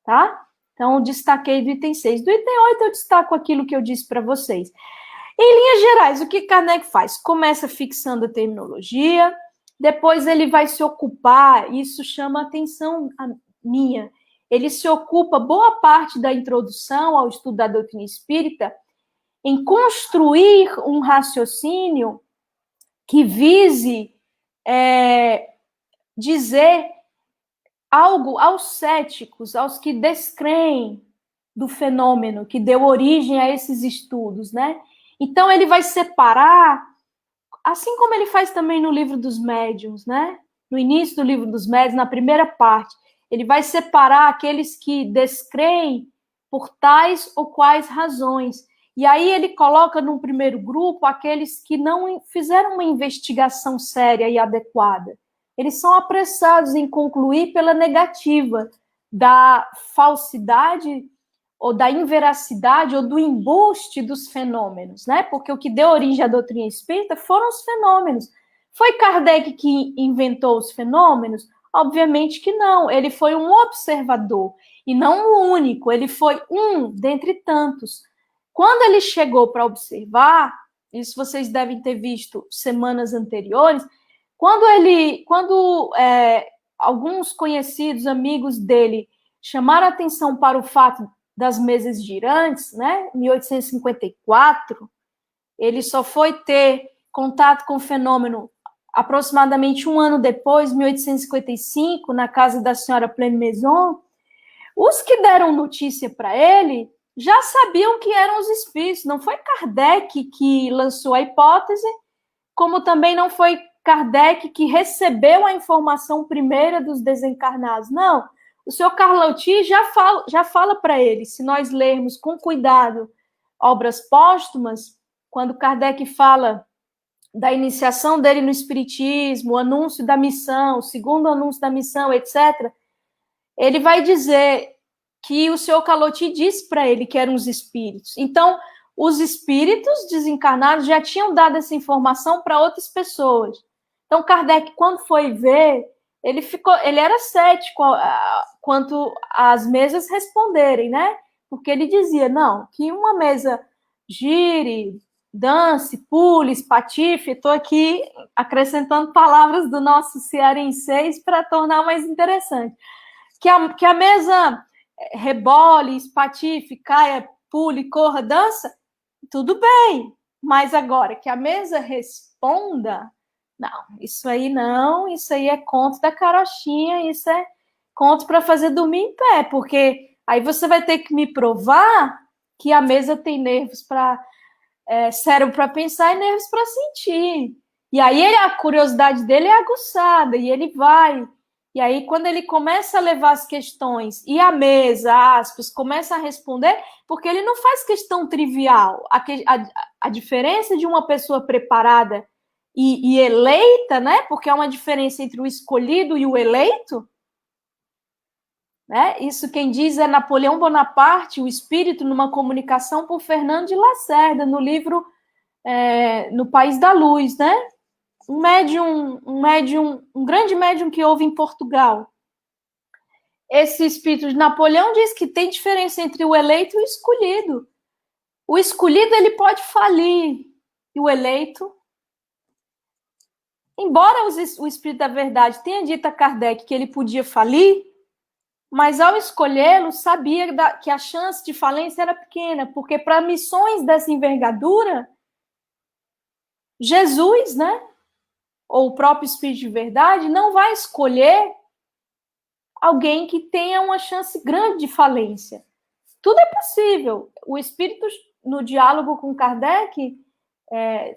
tá? Então, destaquei do item 6. Do item 8, eu destaco aquilo que eu disse para vocês. Em linhas gerais, o que Kardec faz? Começa fixando a terminologia, depois ele vai se ocupar, isso chama a atenção minha, ele se ocupa boa parte da introdução ao estudo da doutrina espírita em construir um raciocínio que vise dizer algo aos céticos, aos que descreem do fenômeno que deu origem a esses estudos, né? Então ele vai separar, assim como ele faz também no livro dos médiuns, né? No início do livro dos médiuns, na primeira parte, ele vai separar aqueles que descreem por tais ou quais razões. E aí ele coloca num primeiro grupo aqueles que não fizeram uma investigação séria e adequada. Eles são apressados em concluir pela negativa da falsidade ou da inveracidade ou do embuste dos fenômenos, né? Porque o que deu origem à doutrina espírita foram os fenômenos. Foi Kardec que inventou os fenômenos? Obviamente que não. Ele foi um observador e não o único. Ele foi um dentre tantos. Quando ele chegou para observar, isso vocês devem ter visto semanas anteriores, quando alguns conhecidos, amigos dele, chamaram a atenção para o fato das mesas girantes, né, em 1854, ele só foi ter contato com o fenômeno aproximadamente um ano depois, 1855, na casa da senhora Pleine-Maison. Os que deram notícia para ele já sabiam que eram os espíritos. Não foi Kardec que lançou a hipótese, como também não foi Kardec que recebeu a informação primeira dos desencarnados. Não, o senhor Carlotti já fala para ele, se nós lermos com cuidado obras póstumas, quando Kardec fala da iniciação dele no espiritismo, o anúncio da missão, o segundo anúncio da missão, etc., ele vai dizer que o senhor Caloti disse para ele que eram os espíritos. Então, os espíritos desencarnados já tinham dado essa informação para outras pessoas. Então, Kardec, quando foi ver, ele era cético quanto às mesas responderem, né? Porque ele dizia, não, que uma mesa gire, dance, pule, espatife. Estou aqui acrescentando palavras do nosso cearense para tornar mais interessante. Que a mesa rebole, espatife, caia, pule, corra, dança, tudo bem. Mas agora, que a mesa responda, não, isso aí é conto da carochinha, isso é conto para fazer dormir em pé, porque aí você vai ter que me provar que a mesa tem nervos para cérebro para pensar e nervos para sentir. E aí a curiosidade dele é aguçada, e ele vai. E aí, quando ele começa a levar as questões e a mesa, aspas, começa a responder, porque ele não faz questão trivial. A diferença de uma pessoa preparada e eleita, né? Porque há uma diferença entre o escolhido e o eleito. Né? Isso quem diz é Napoleão Bonaparte, o espírito numa comunicação por Fernando de Lacerda, no livro No País da Luz, né? Um grande médium que houve em Portugal. Esse espírito de Napoleão diz que tem diferença entre o eleito e o escolhido. O escolhido, ele pode falir, e o eleito, embora o espírito da verdade tenha dito a Kardec que ele podia falir, mas ao escolhê-lo, sabia que a chance de falência era pequena, porque para missões dessa envergadura, Jesus, né, ou o próprio Espírito de Verdade, não vai escolher alguém que tenha uma chance grande de falência. Tudo é possível. O Espírito, no diálogo com Kardec,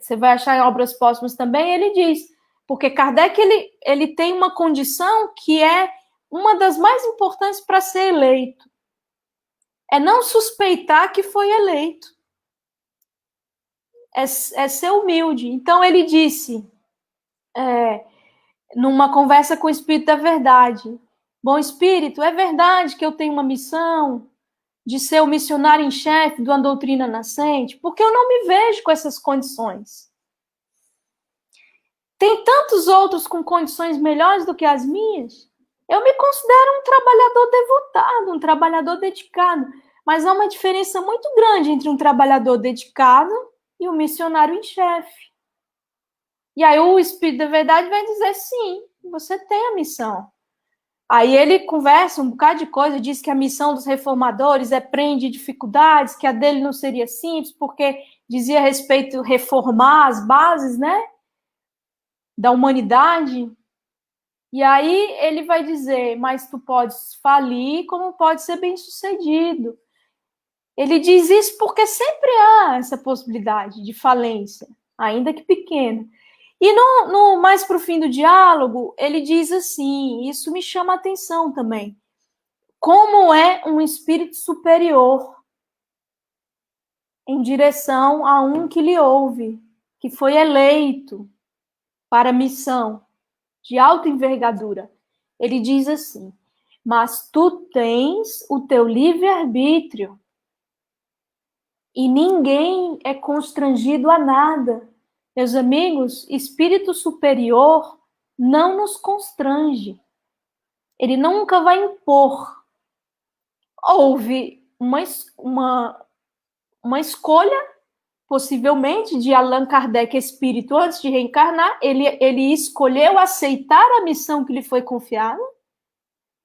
você vai achar em Obras Póstumas também, ele diz, porque Kardec ele tem uma condição que é uma das mais importantes para ser eleito. É não suspeitar que foi eleito. É ser humilde. Então, ele disse, numa conversa com o Espírito da Verdade, bom Espírito, é verdade que eu tenho uma missão de ser o missionário em chefe de uma doutrina nascente, porque eu não me vejo com essas condições. Tem tantos outros com condições melhores do que as minhas. Eu me considero um trabalhador devotado, um trabalhador dedicado, mas há uma diferença muito grande entre um trabalhador dedicado e um missionário em chefe. E aí o Espírito da Verdade vai dizer, sim, você tem a missão. Aí ele conversa um bocado de coisa, diz que a missão dos reformadores prende dificuldades, que a dele não seria simples, porque dizia a respeito de reformar as bases, né, da humanidade. E aí ele vai dizer, mas tu podes falir como pode ser bem-sucedido. Ele diz isso porque sempre há essa possibilidade de falência, ainda que pequena. E mais para o fim do diálogo, ele diz assim, isso me chama a atenção também, como é um espírito superior em direção a um que lhe ouve, que foi eleito para a missão de alta envergadura. Ele diz assim, mas tu tens o teu livre-arbítrio e ninguém é constrangido a nada. Meus amigos, espírito superior não nos constrange. Ele nunca vai impor. Houve uma escolha, possivelmente, de Allan Kardec, espírito, antes de reencarnar. Ele escolheu aceitar a missão que lhe foi confiada.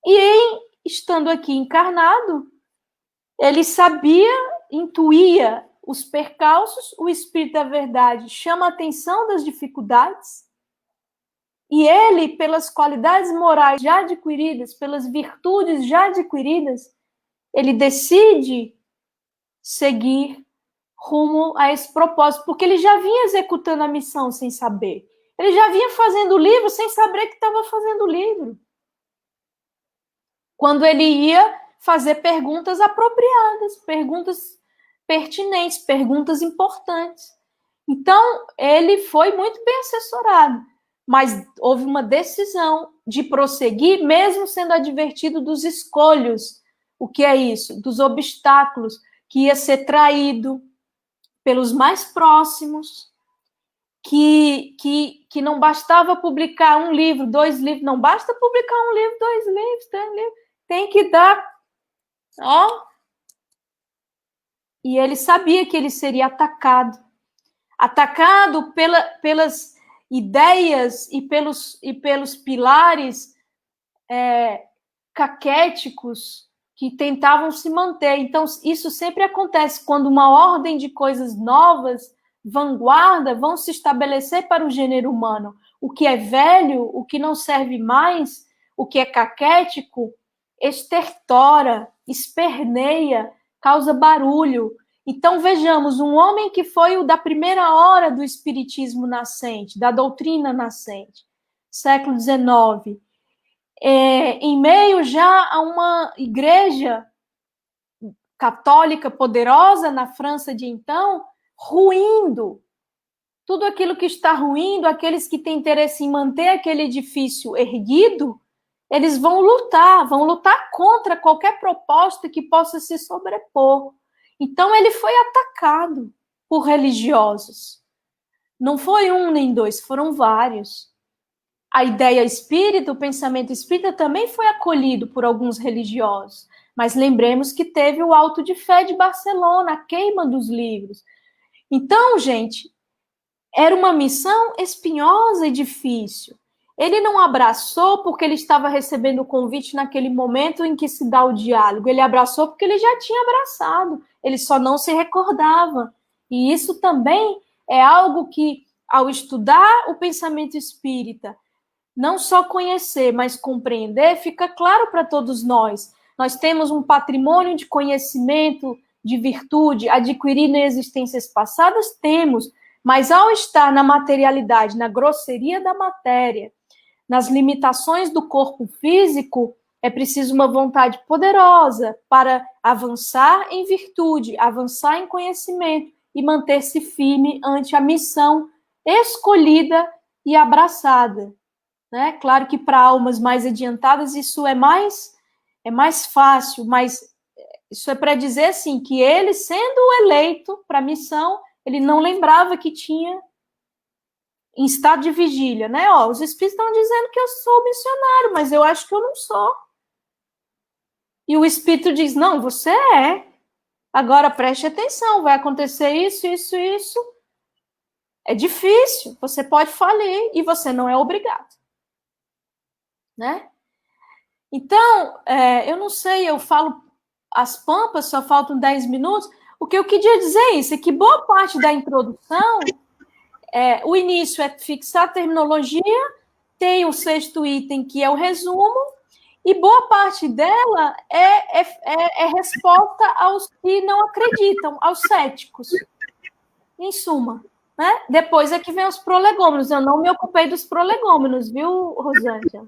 E, estando aqui encarnado, ele sabia, intuía os percalços, o Espírito da Verdade chama a atenção das dificuldades, e ele, pelas qualidades morais já adquiridas, pelas virtudes já adquiridas, ele decide seguir rumo a esse propósito, porque ele já vinha executando a missão sem saber. Ele já vinha fazendo o livro sem saber que estava fazendo o livro. Quando ele ia fazer perguntas apropriadas, perguntas pertinentes, perguntas importantes. Então, ele foi muito bem assessorado, mas houve uma decisão de prosseguir, mesmo sendo advertido dos escolhos O que é isso? Dos obstáculos, que ia ser traído pelos mais próximos, que não bastava publicar um livro, 2 livros, não basta publicar um livro, 2 livros, 3 livros, tem que dar, ó. E ele sabia que ele seria atacado pelas ideias e pelos pilares caquéticos que tentavam se manter. Então, isso sempre acontece quando uma ordem de coisas novas, vanguarda, vão se estabelecer para o gênero humano. O que é velho, o que não serve mais, o que é caquético, estertora, esperneia, causa barulho. Então, vejamos, um homem que foi o da primeira hora do espiritismo nascente, da doutrina nascente, século XIX, em meio já a uma igreja católica poderosa na França de então, ruindo. Tudo aquilo que está ruindo, aqueles que têm interesse em manter aquele edifício erguido, eles vão lutar contra qualquer proposta que possa se sobrepor. Então, ele foi atacado por religiosos. Não foi um nem dois, foram vários. A ideia espírita, o pensamento espírita também foi acolhido por alguns religiosos. Mas lembremos que teve o Auto de Fé de Barcelona, a queima dos livros. Então, gente, era uma missão espinhosa e difícil. Ele não abraçou porque ele estava recebendo o convite naquele momento em que se dá o diálogo. Ele abraçou porque ele já tinha abraçado. Ele só não se recordava. E isso também é algo que, ao estudar o pensamento espírita, não só conhecer, mas compreender, fica claro para todos nós. Nós temos um patrimônio de conhecimento, de virtude, adquirido em existências passadas, temos. Mas ao estar na materialidade, na grosseria da matéria, nas limitações do corpo físico, é preciso uma vontade poderosa para avançar em virtude, avançar em conhecimento e manter-se firme ante a missão escolhida e abraçada. Né? Claro que para almas mais adiantadas isso é mais fácil, mas isso é para dizer assim, que ele, sendo eleito para a missão, ele não lembrava que tinha em estado de vigília, né? Ó, os espíritos estão dizendo que eu sou missionário, mas eu acho que eu não sou. E o espírito diz, não, você é. Agora preste atenção, vai acontecer isso, isso, isso. É difícil, você pode falir e você não é obrigado. Né? Então, eu não sei, eu falo as pampas, só faltam 10 minutos. O que eu queria dizer é isso, é que boa parte da introdução, o início é fixar a terminologia, tem o 6º item, que é o resumo, e boa parte dela é resposta aos que não acreditam, aos céticos. Em suma, né? Depois é que vem os prolegômenos. Eu não me ocupei dos prolegômenos, viu, Rosângela?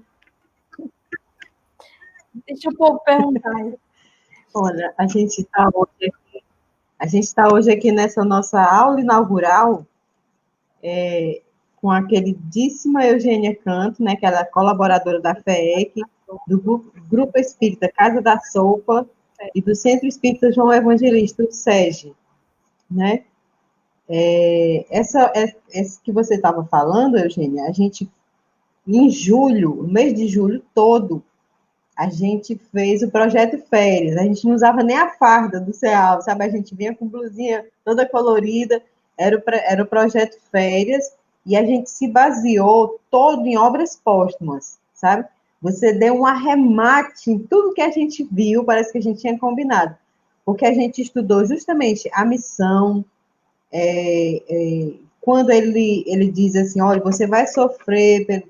Deixa o povo perguntar. Olha, a gente está hoje aqui nessa nossa aula inaugural com a queridíssima Eugênia Canto, né, que ela é colaboradora da FEEC, do Grupo Espírita Casa da Sopa e do Centro Espírita João Evangelista, o SEGE, né? Essa que você estava falando, Eugênia, a gente, em julho, no mês de julho todo, a gente fez o projeto Férias. A gente não usava nem a farda do CEAL, sabe? A gente vinha com blusinha toda colorida. Era o projeto Férias e a gente se baseou todo em obras póstumas, sabe? Você deu um arremate em tudo que a gente viu, parece que a gente tinha combinado. Porque a gente estudou justamente a missão, quando ele diz assim, olha, você vai sofrer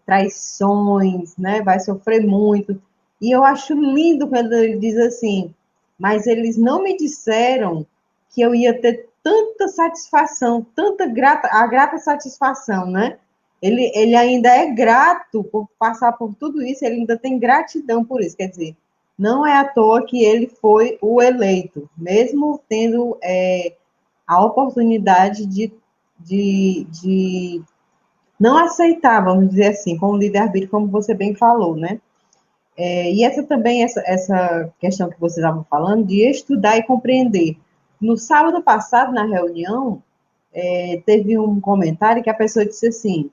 traições, né? Vai sofrer muito. E eu acho lindo quando ele diz assim, mas eles não me disseram que eu ia ter tanta satisfação, a grata satisfação, né? Ele ainda é grato por passar por tudo isso, ele ainda tem gratidão por isso, quer dizer, não é à toa que ele foi o eleito, mesmo tendo a oportunidade de não aceitar, vamos dizer assim, com o livre-arbítrio, como você bem falou, né? E essa questão que vocês estavam falando, de estudar e compreender. No sábado passado, na reunião, teve um comentário que a pessoa disse assim,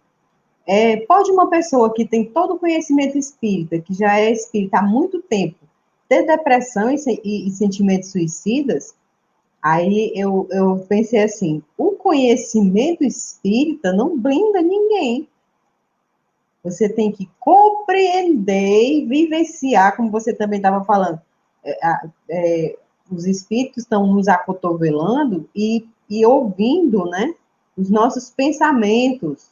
pode uma pessoa que tem todo o conhecimento espírita, que já é espírita há muito tempo, ter depressão e sentimentos suicidas? Aí eu pensei assim, o conhecimento espírita não blinda ninguém. Você tem que compreender e vivenciar, como você também estava falando. Os espíritos estão nos acotovelando e ouvindo, né, os nossos pensamentos,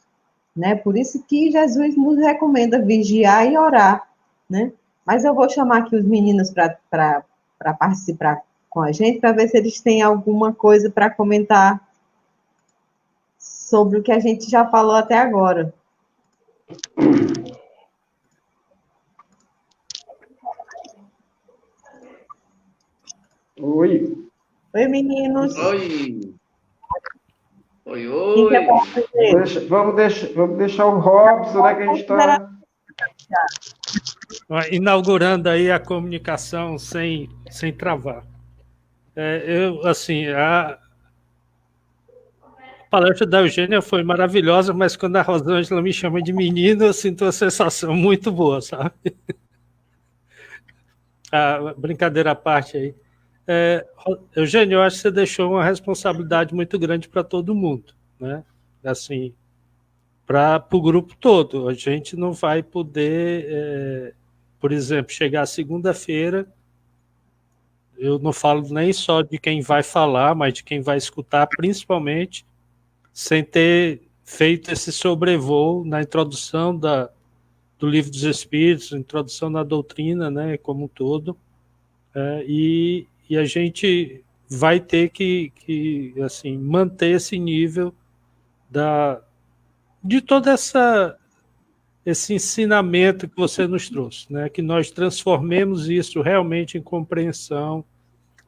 né? Por isso que Jesus nos recomenda vigiar e orar, né? Mas eu vou chamar aqui os meninos para participar com a gente, para ver se eles têm alguma coisa para comentar sobre o que a gente já falou até agora. Oi. Oi, meninos. Oi. Oi, Quem quer oi. fazer? Vamos deixar o Robson, né, que a gente está... Inaugurando aí a comunicação sem travar. A palestra da Eugênia foi maravilhosa, mas quando a Rosângela me chama de menino, eu sinto uma sensação muito boa, sabe? Brincadeira à parte aí. Eugênia, eu acho que você deixou uma responsabilidade muito grande para todo mundo, né? Assim, para o grupo todo. A gente não vai poder, por exemplo, chegar segunda-feira, eu não falo nem só de quem vai falar, mas de quem vai escutar, principalmente, sem ter feito esse sobrevoo na introdução do Livro dos Espíritos, introdução na doutrina, né, como um todo, e a gente vai ter que assim, manter esse nível de todo esse ensinamento que você nos trouxe, né, que nós transformemos isso realmente em compreensão,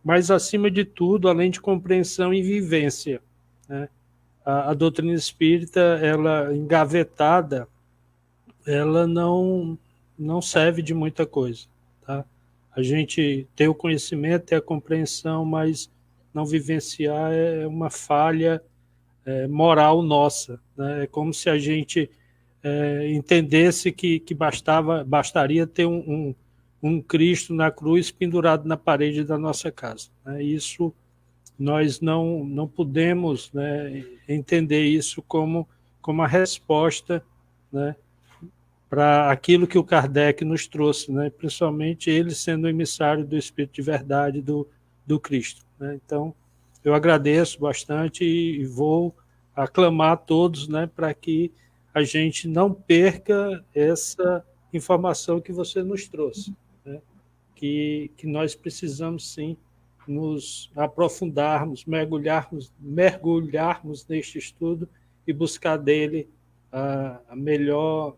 mas, acima de tudo, além de compreensão, em vivência, né? A doutrina espírita, ela engavetada, ela não serve de muita coisa, tá? A gente ter o conhecimento, ter a compreensão, mas não vivenciar é uma falha moral nossa, né? É como se a gente entendesse que bastaria ter um Cristo na cruz pendurado na parede da nossa casa, né? Isso nós não podemos, né, entender isso como a resposta, né, para aquilo que o Kardec nos trouxe, né, principalmente ele sendo o emissário do Espírito de Verdade do Cristo, né? Então, eu agradeço bastante e vou aclamar a todos, né, para que a gente não perca essa informação que você nos trouxe, né, que nós precisamos, sim, nos aprofundarmos, mergulharmos neste estudo e buscar dele a melhor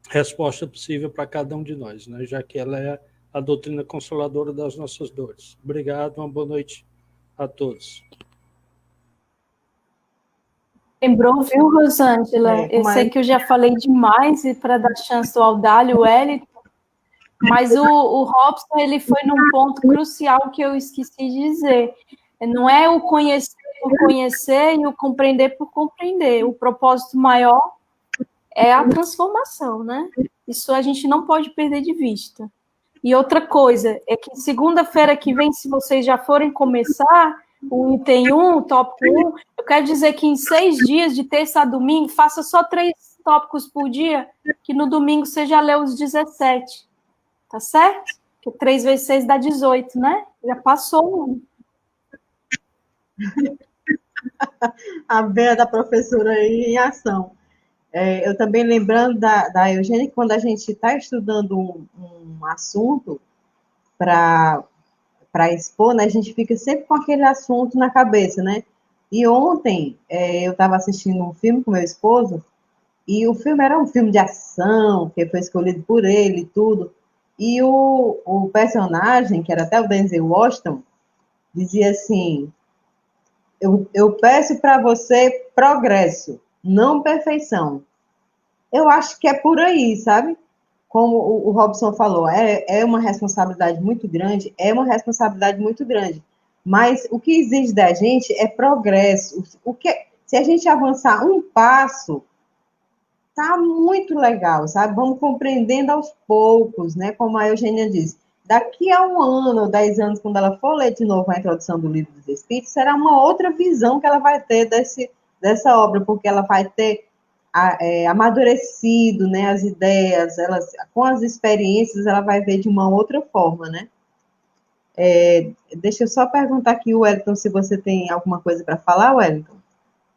resposta possível para cada um de nós, né? Já que ela é a doutrina consoladora das nossas dores. Obrigado, uma boa noite a todos. Lembrou, viu, Rosângela? Eu sei que eu já falei demais e para dar chance ao Audálio, o Wellington, mas o Robson, ele foi num ponto crucial que eu esqueci de dizer. Não é o conhecer por conhecer e o compreender por compreender. O propósito maior é a transformação, né? Isso a gente não pode perder de vista. E outra coisa, é que segunda-feira que vem, se vocês já forem começar o item 1, o tópico 1, eu quero dizer que em 6 dias, de terça a domingo, faça só 3 tópicos por dia, que no domingo você já lê os 17. Tá certo? Porque 3 vezes 6 dá 18, né? Já passou um. A Vera da professora aí em ação. Eu também lembrando da Eugênia, que quando a gente está estudando um assunto para expor, né, a gente fica sempre com aquele assunto na cabeça, né? E ontem eu estava assistindo um filme com meu esposo, e o filme era um filme de ação, que foi escolhido por ele e tudo. E o personagem, que era até o Denzel Washington, dizia assim: eu peço para você progresso, não perfeição. Eu acho que é por aí, sabe? como o Robson falou, é uma responsabilidade muito grande, mas o que exige da gente é progresso. Se a gente avançar um passo, tá muito legal, sabe? Vamos compreendendo aos poucos, né? Como a Eugênia disse. Daqui a 1 ano ou 10 anos, quando ela for ler de novo a introdução do Livro dos Espíritos, será uma outra visão que ela vai ter dessa obra, porque ela vai ter amadurecido, né, as ideias, com as experiências, ela vai ver de uma outra forma, né? Deixa eu só perguntar aqui, Wellington, se você tem alguma coisa para falar, Wellington,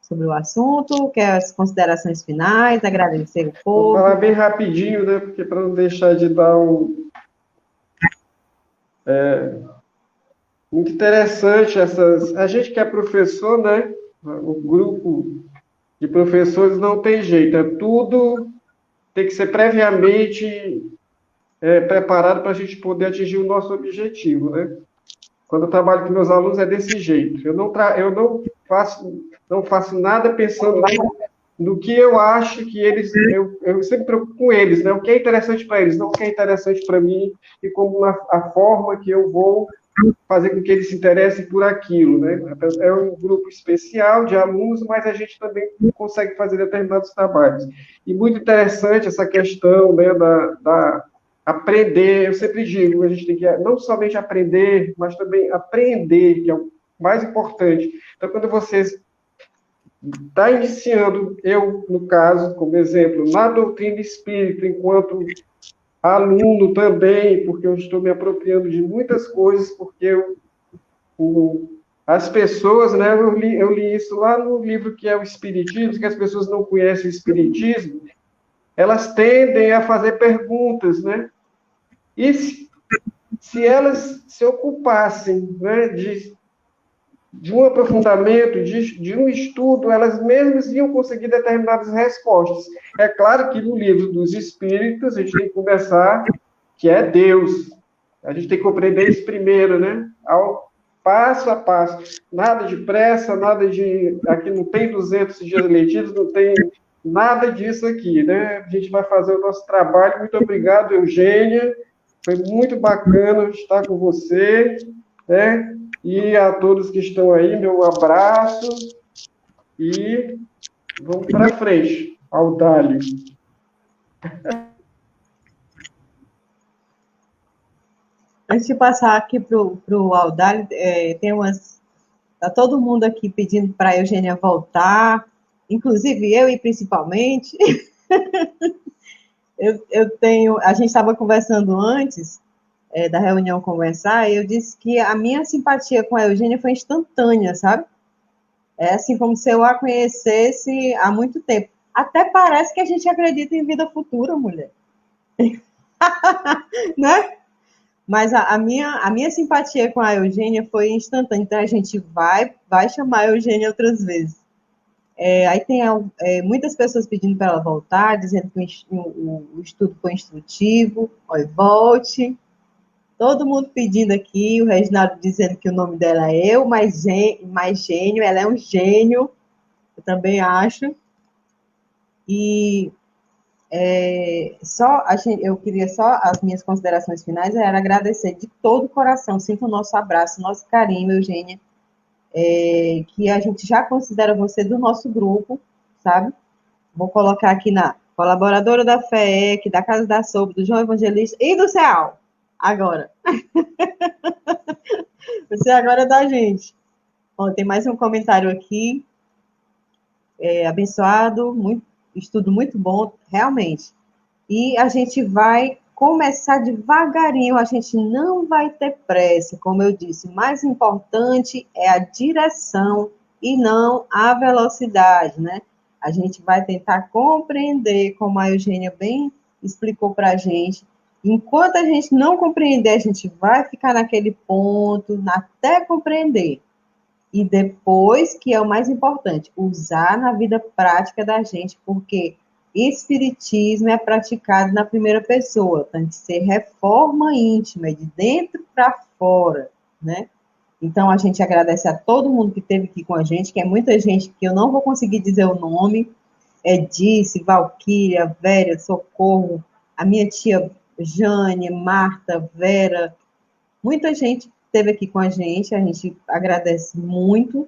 sobre o assunto, quer as considerações finais, agradecer o povo. Vou falar bem rapidinho, né, porque para não deixar de dar muito interessante a gente que é professor, né, o grupo de professores não tem jeito, tudo tem que ser previamente preparado para a gente poder atingir o nosso objetivo, né? Quando eu trabalho com meus alunos é desse jeito. Eu não faço nada pensando no que eu acho que eles... Eu sempre me preocupo com eles, né? O que é interessante para eles, não o que é interessante para mim, e como a forma que eu vou fazer com que eles se interessem por aquilo, né? É um grupo especial de alunos, mas a gente também consegue fazer determinados trabalhos. E muito interessante essa questão, né, da aprender. Eu sempre digo, a gente tem que não somente aprender, mas também aprender, que é o mais importante. Então, quando vocês está iniciando, eu, no caso, como exemplo, na doutrina espírita, enquanto aluno também, porque eu estou me apropriando de muitas coisas, porque as pessoas, né, eu li isso lá no livro que é o Espiritismo, que as pessoas não conhecem o Espiritismo, elas tendem a fazer perguntas, né? E se elas se ocupassem, né, de um aprofundamento, de um estudo, elas mesmas iam conseguir determinadas respostas. É claro que no livro dos Espíritos, a gente tem que conversar que é Deus. A gente tem que compreender isso primeiro, né? Passo a passo. Nada de pressa, nada de... Aqui não tem 200 dias letidos, não tem nada disso aqui, né? A gente vai fazer o nosso trabalho. Muito obrigado, Eugênia. Foi muito bacana estar com você, né? E a todos que estão aí, meu abraço. E vamos para frente, Audálio. Antes de passar aqui para o Audálio, está todo mundo aqui pedindo para a Eugênia voltar, inclusive eu e principalmente. A gente estava conversando antes da reunião conversar, e eu disse que a minha simpatia com a Eugênia foi instantânea, sabe? É assim como se eu a conhecesse há muito tempo. Até parece que a gente acredita em vida futura, mulher. Né? Mas a minha simpatia com a Eugênia foi instantânea, então a gente vai chamar a Eugênia outras vezes. Aí tem muitas pessoas pedindo para ela voltar, dizendo que o estudo foi instrutivo. Olha, volte. Todo mundo pedindo aqui, o Reginaldo dizendo que o nome dela é eu, mais gênio, ela é um gênio, eu também acho. E eu queria só, as minhas considerações finais era agradecer de todo o coração, sinta o nosso abraço, o nosso carinho, Eugênia, que a gente já considera você do nosso grupo, sabe? Vou colocar aqui na colaboradora da FEEC, da Casa da Sopa, do João Evangelista e do CEAL. Agora. Você agora é da gente. Bom, tem mais um comentário aqui. Abençoado, estudo muito bom, realmente. E a gente vai começar devagarinho, a gente não vai ter pressa, como eu disse. O mais importante é a direção e não a velocidade, né? A gente vai tentar compreender, como a Eugênia bem explicou para a gente. Enquanto a gente não compreender, a gente vai ficar naquele ponto, até compreender. E depois, que é o mais importante, usar na vida prática da gente, porque espiritismo é praticado na primeira pessoa, tem que ser reforma íntima, de dentro para fora, né? Então, a gente agradece a todo mundo que esteve aqui com a gente, que é muita gente que eu não vou conseguir dizer o nome, Dice, Valquíria, Véria, Socorro, a minha tia Jane, Marta, Vera, muita gente esteve aqui com a gente agradece muito,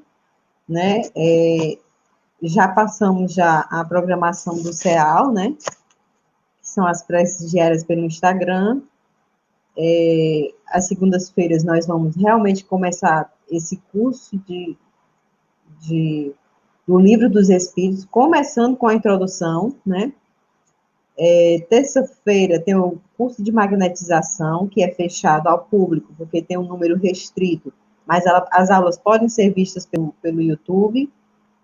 né? Já passamos já a programação do CEAL, né? Que são as preces diárias pelo Instagram. Às segundas-feiras nós vamos realmente começar esse curso do Livro dos Espíritos, começando com a introdução, né? Terça-feira tem o curso de magnetização, que é fechado ao público, porque tem um número restrito, mas as aulas podem ser vistas pelo YouTube.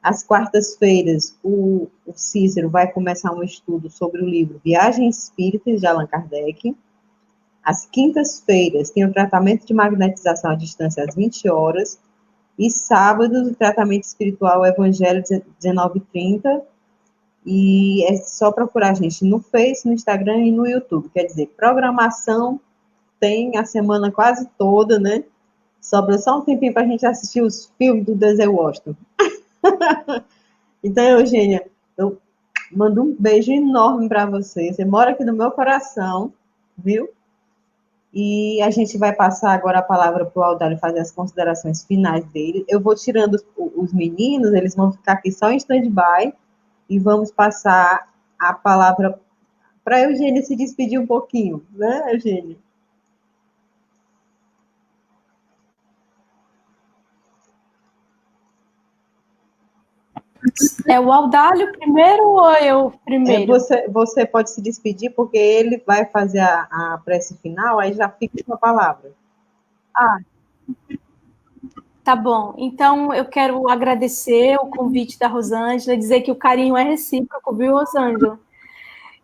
Às quartas-feiras, o Cícero vai começar um estudo sobre o livro Viagem Espírita, de Allan Kardec. Às quintas-feiras, tem o tratamento de magnetização à distância às 20 horas. E sábado, o tratamento espiritual Evangelho 19h30. E é só procurar a gente no Face, no Instagram e no YouTube. Quer dizer, programação tem a semana quase toda, né? Sobra só um tempinho para a gente assistir os filmes do Denzel Washington. Então, Eugênia, eu mando um beijo enorme para você. Você mora aqui no meu coração, viu? E a gente vai passar agora a palavra para o Audálio fazer as considerações finais dele. Eu vou tirando os meninos, eles vão ficar aqui só em stand-by e vamos passar a palavra para a Eugênia se despedir um pouquinho, né, Eugênia? É o Audálio primeiro ou eu primeiro? Você pode se despedir, porque ele vai fazer a prece final, aí já fica com a palavra. Tá bom. Então, eu quero agradecer o convite da Rosângela, dizer que o carinho é recíproco, viu, Rosângela?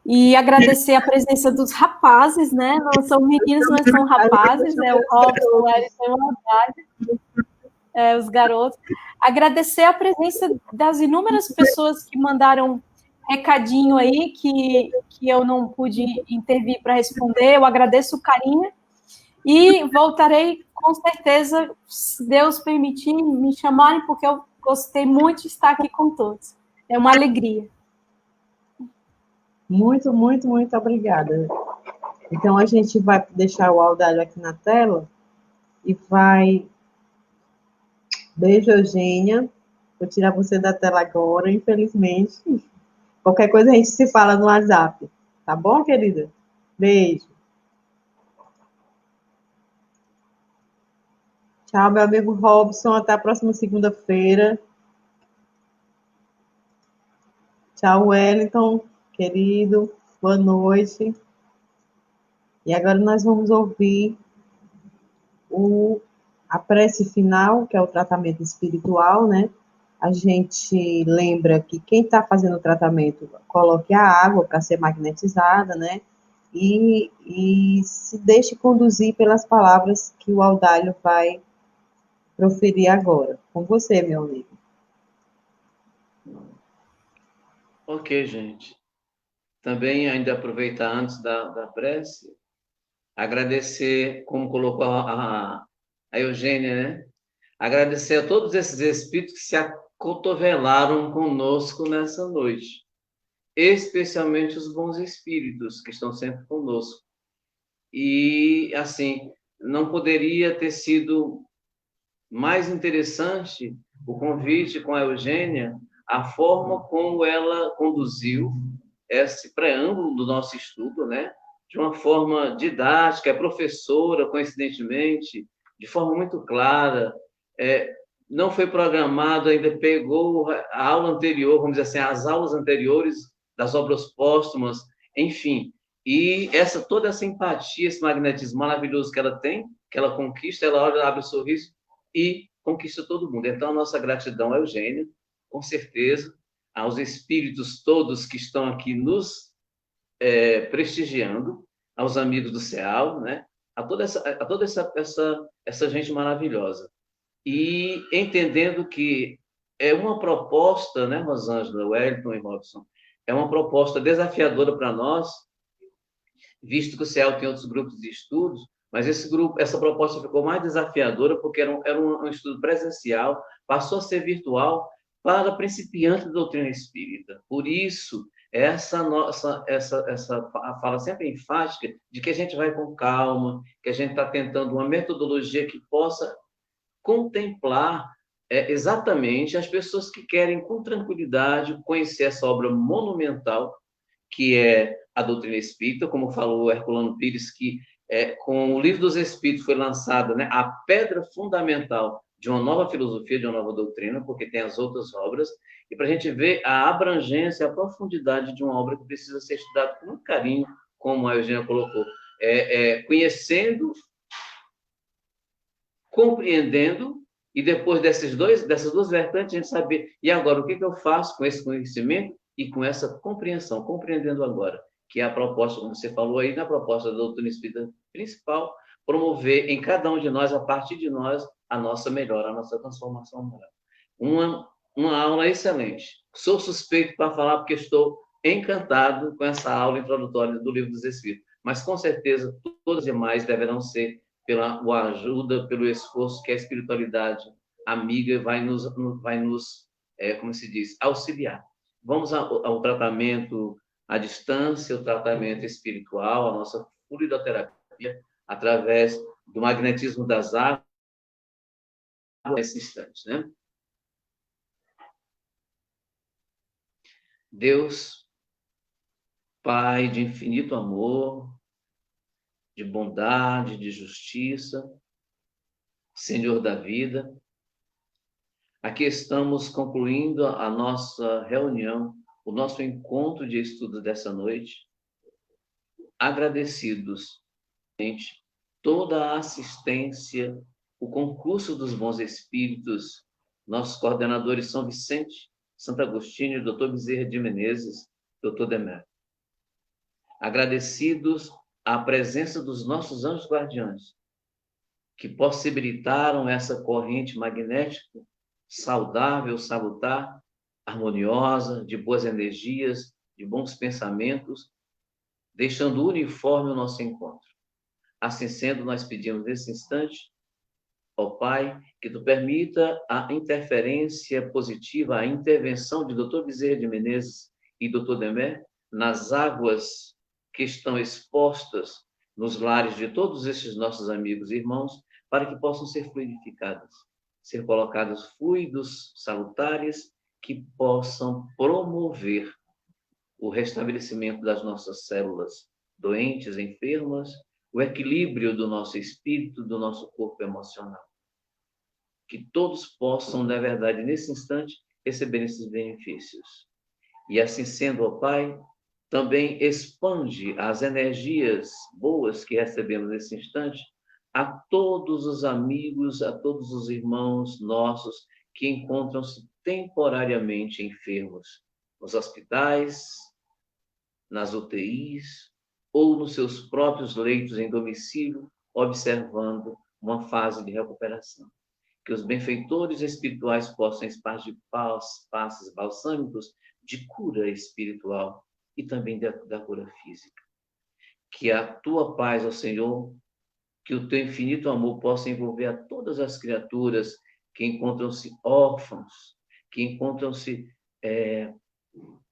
E agradecer a presença dos rapazes, né? Não são meninos, mas são rapazes, né? O Robson, o Wellington e o Audálio, os garotos. Agradecer a presença das inúmeras pessoas que mandaram recadinho aí, que eu não pude intervir para responder. Eu agradeço o carinho e voltarei, com certeza, se Deus permitir, me chamarem, porque eu gostei muito de estar aqui com todos. É uma alegria. Muito, muito, muito obrigada. Então, a gente vai deixar o Audálio aqui na tela e vai... Beijo, Eugênia. Vou tirar você da tela agora, infelizmente. Qualquer coisa a gente se fala no WhatsApp. Tá bom, querida? Beijo. Tchau, meu amigo Robson. Até a próxima segunda-feira. Tchau, Wellington, querido. Boa noite. E agora nós vamos ouvir a prece final, que é o tratamento espiritual, né? A gente lembra que quem está fazendo o tratamento coloque a água para ser magnetizada, né? E se deixe conduzir pelas palavras que o Audálio vai proferir agora. Com você, meu amigo. Ok, gente. Também, ainda aproveitar antes da prece, agradecer, como colocou a Eugênia, né? Agradecer a todos esses espíritos que se acotovelaram conosco nessa noite, especialmente os bons espíritos que estão sempre conosco. E, assim, não poderia ter sido mais interessante o convite com a Eugênia, a forma como ela conduziu esse preâmbulo do nosso estudo, né? De uma forma didática, é professora, coincidentemente, de forma muito clara, não foi programado, ainda pegou a aula anterior, vamos dizer assim, as aulas anteriores das obras póstumas, enfim. E toda essa empatia, esse magnetismo maravilhoso que ela tem, que ela conquista, ela olha, abre o sorriso e conquista todo mundo. Então, a nossa gratidão a Eugênia, com certeza, aos espíritos todos que estão aqui nos prestigiando, aos amigos do CEAL, né? a toda essa gente maravilhosa. E entendendo que é uma proposta, né, Rosângela, Wellington e Robson, é uma proposta desafiadora para nós, visto que o CEAL tem outros grupos de estudos, mas essa proposta ficou mais desafiadora porque era um estudo presencial, passou a ser virtual para principiantes da doutrina espírita. Por isso, essa fala sempre enfática de que a gente vai com calma, que a gente está tentando uma metodologia que possa contemplar exatamente as pessoas que querem, com tranquilidade, conhecer essa obra monumental, que é a doutrina espírita, como falou Herculano Pires, que com o Livro dos Espíritos foi lançada, né, a pedra fundamental de uma nova filosofia, de uma nova doutrina, porque tem as outras obras, e para a gente ver a abrangência, a profundidade de uma obra que precisa ser estudada com muito carinho, como a Eugênia colocou, conhecendo, compreendendo, e depois dessas duas vertentes, a gente saber, e agora, o que eu faço com esse conhecimento e com essa compreensão, compreendendo agora, que é a proposta, como você falou aí, na proposta da doutrina espírita principal, promover em cada um de nós, a partir de nós, a nossa melhora, a nossa transformação moral. Uma aula excelente. Sou suspeito para falar porque estou encantado com essa aula introdutória do Livro dos Espíritos, mas com certeza todas as demais deverão ser pela ajuda, pelo esforço que a espiritualidade amiga vai nos como se diz, auxiliar. Vamos ao tratamento à distância, o tratamento espiritual, a nossa fluidoterapia, através do magnetismo das águas, nesse instante, né? Deus, Pai de infinito amor, de bondade, de justiça, Senhor da vida, aqui estamos concluindo a nossa reunião, o nosso encontro de estudo dessa noite, agradecidos, toda a assistência, o concurso dos bons espíritos, nossos coordenadores São Vicente, Santo Agostinho, Dr. Bezerra de Menezes, Dr. Demétrio. Agradecidos à presença dos nossos anjos guardiães, que possibilitaram essa corrente magnética, saudável, salutar, harmoniosa, de boas energias, de bons pensamentos, deixando uniforme o nosso encontro. Assim sendo, nós pedimos nesse instante, ó Pai, que Tu permita a interferência positiva, a intervenção de Dr. Bezerra de Menezes e Dr. Demétrio nas águas que estão expostas nos lares de todos esses nossos amigos e irmãos, para que possam ser fluidificadas, ser colocados fluidos salutares que possam promover o restabelecimento das nossas células doentes, enfermas, o equilíbrio do nosso espírito, do nosso corpo emocional. Que todos possam, na verdade, nesse instante, receber esses benefícios. E assim sendo, ó Pai, também expande as energias boas que recebemos nesse instante a todos os amigos, a todos os irmãos nossos que encontram-se temporariamente enfermos, nos hospitais, nas UTIs, ou nos seus próprios leitos em domicílio, observando uma fase de recuperação. Que os benfeitores espirituais possam espargir passes balsâmicos de cura espiritual e também da cura física. Que a Tua paz, ó Senhor, que o Teu infinito amor possa envolver a todas as criaturas que encontram-se órfãos, que encontram-se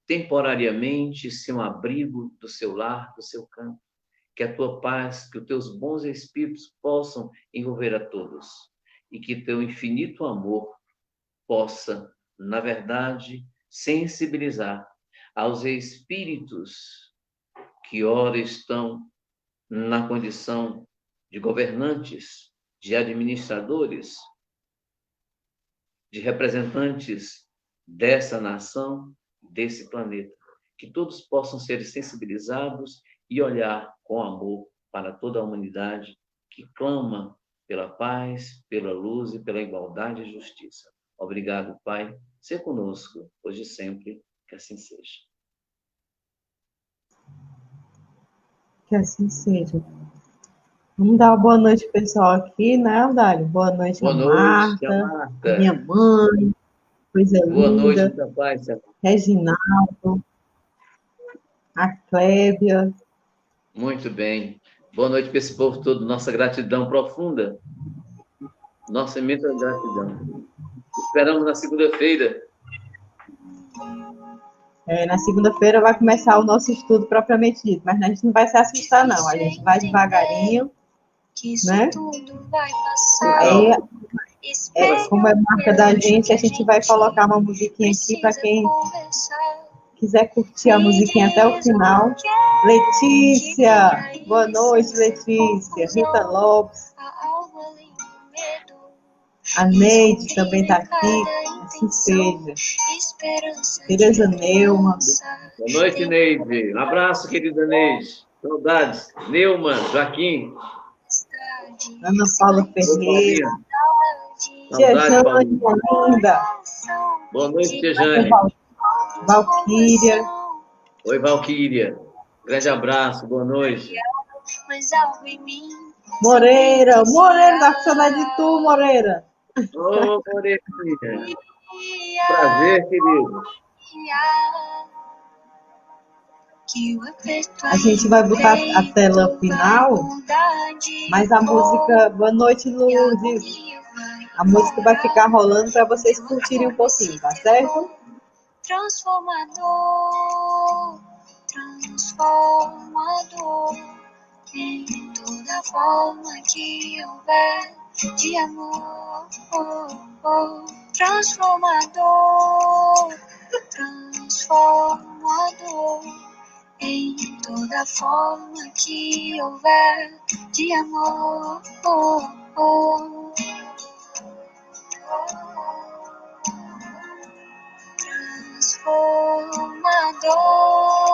temporariamente sem um abrigo do seu lar, do seu campo. Que a Tua paz, que os Teus bons espíritos possam envolver a todos. E que Teu infinito amor possa, na verdade, sensibilizar aos espíritos que ora estão na condição de governantes, de administradores, de representantes dessa nação, desse planeta. Que todos possam ser sensibilizados e olhar com amor para toda a humanidade que clama pela paz, pela luz e pela igualdade e justiça. Obrigado, Pai. Ser conosco, hoje e sempre, que assim seja. Que assim seja. Vamos dar uma boa noite, pessoal, aqui, né, Aldalho? Boa noite, boa noite, Marta. Minha mãe, coisa boa linda. Boa noite, meu pai. Reginaldo, a Clébia. Muito bem. Boa noite para esse povo todo. Nossa gratidão profunda. Nossa imensa gratidão. Esperamos na segunda-feira. Na segunda-feira vai começar o nosso estudo propriamente dito, mas a gente não vai se assustar, não. A gente vai devagarinho, né? Aí, como é marca da gente, a gente vai colocar uma musiquinha aqui para quem quiser curtir a musiquinha até o final. Letícia, boa noite, Letícia. Rita Lopes. A Neide também está aqui. Assim seja. Tereza Neumann. Boa noite, Neide. Um abraço, querida Neide. Saudades. Neumann, Joaquim. Ana Paula Ferreira. Tia Jane, linda. Boa noite, Tia Jane. Valquíria. Oi, Valquíria. Grande abraço, boa noite. Moreira, tá com saudade de tu, Moreira. Ô, Moreira. Prazer, querido. A gente vai botar a tela final, mas a música... Boa noite, Lourdes. A música vai ficar rolando para vocês curtirem um pouquinho, tá certo? Transformador, em toda forma que houver de amor. Transformador, em toda forma que houver de amor. Transformador,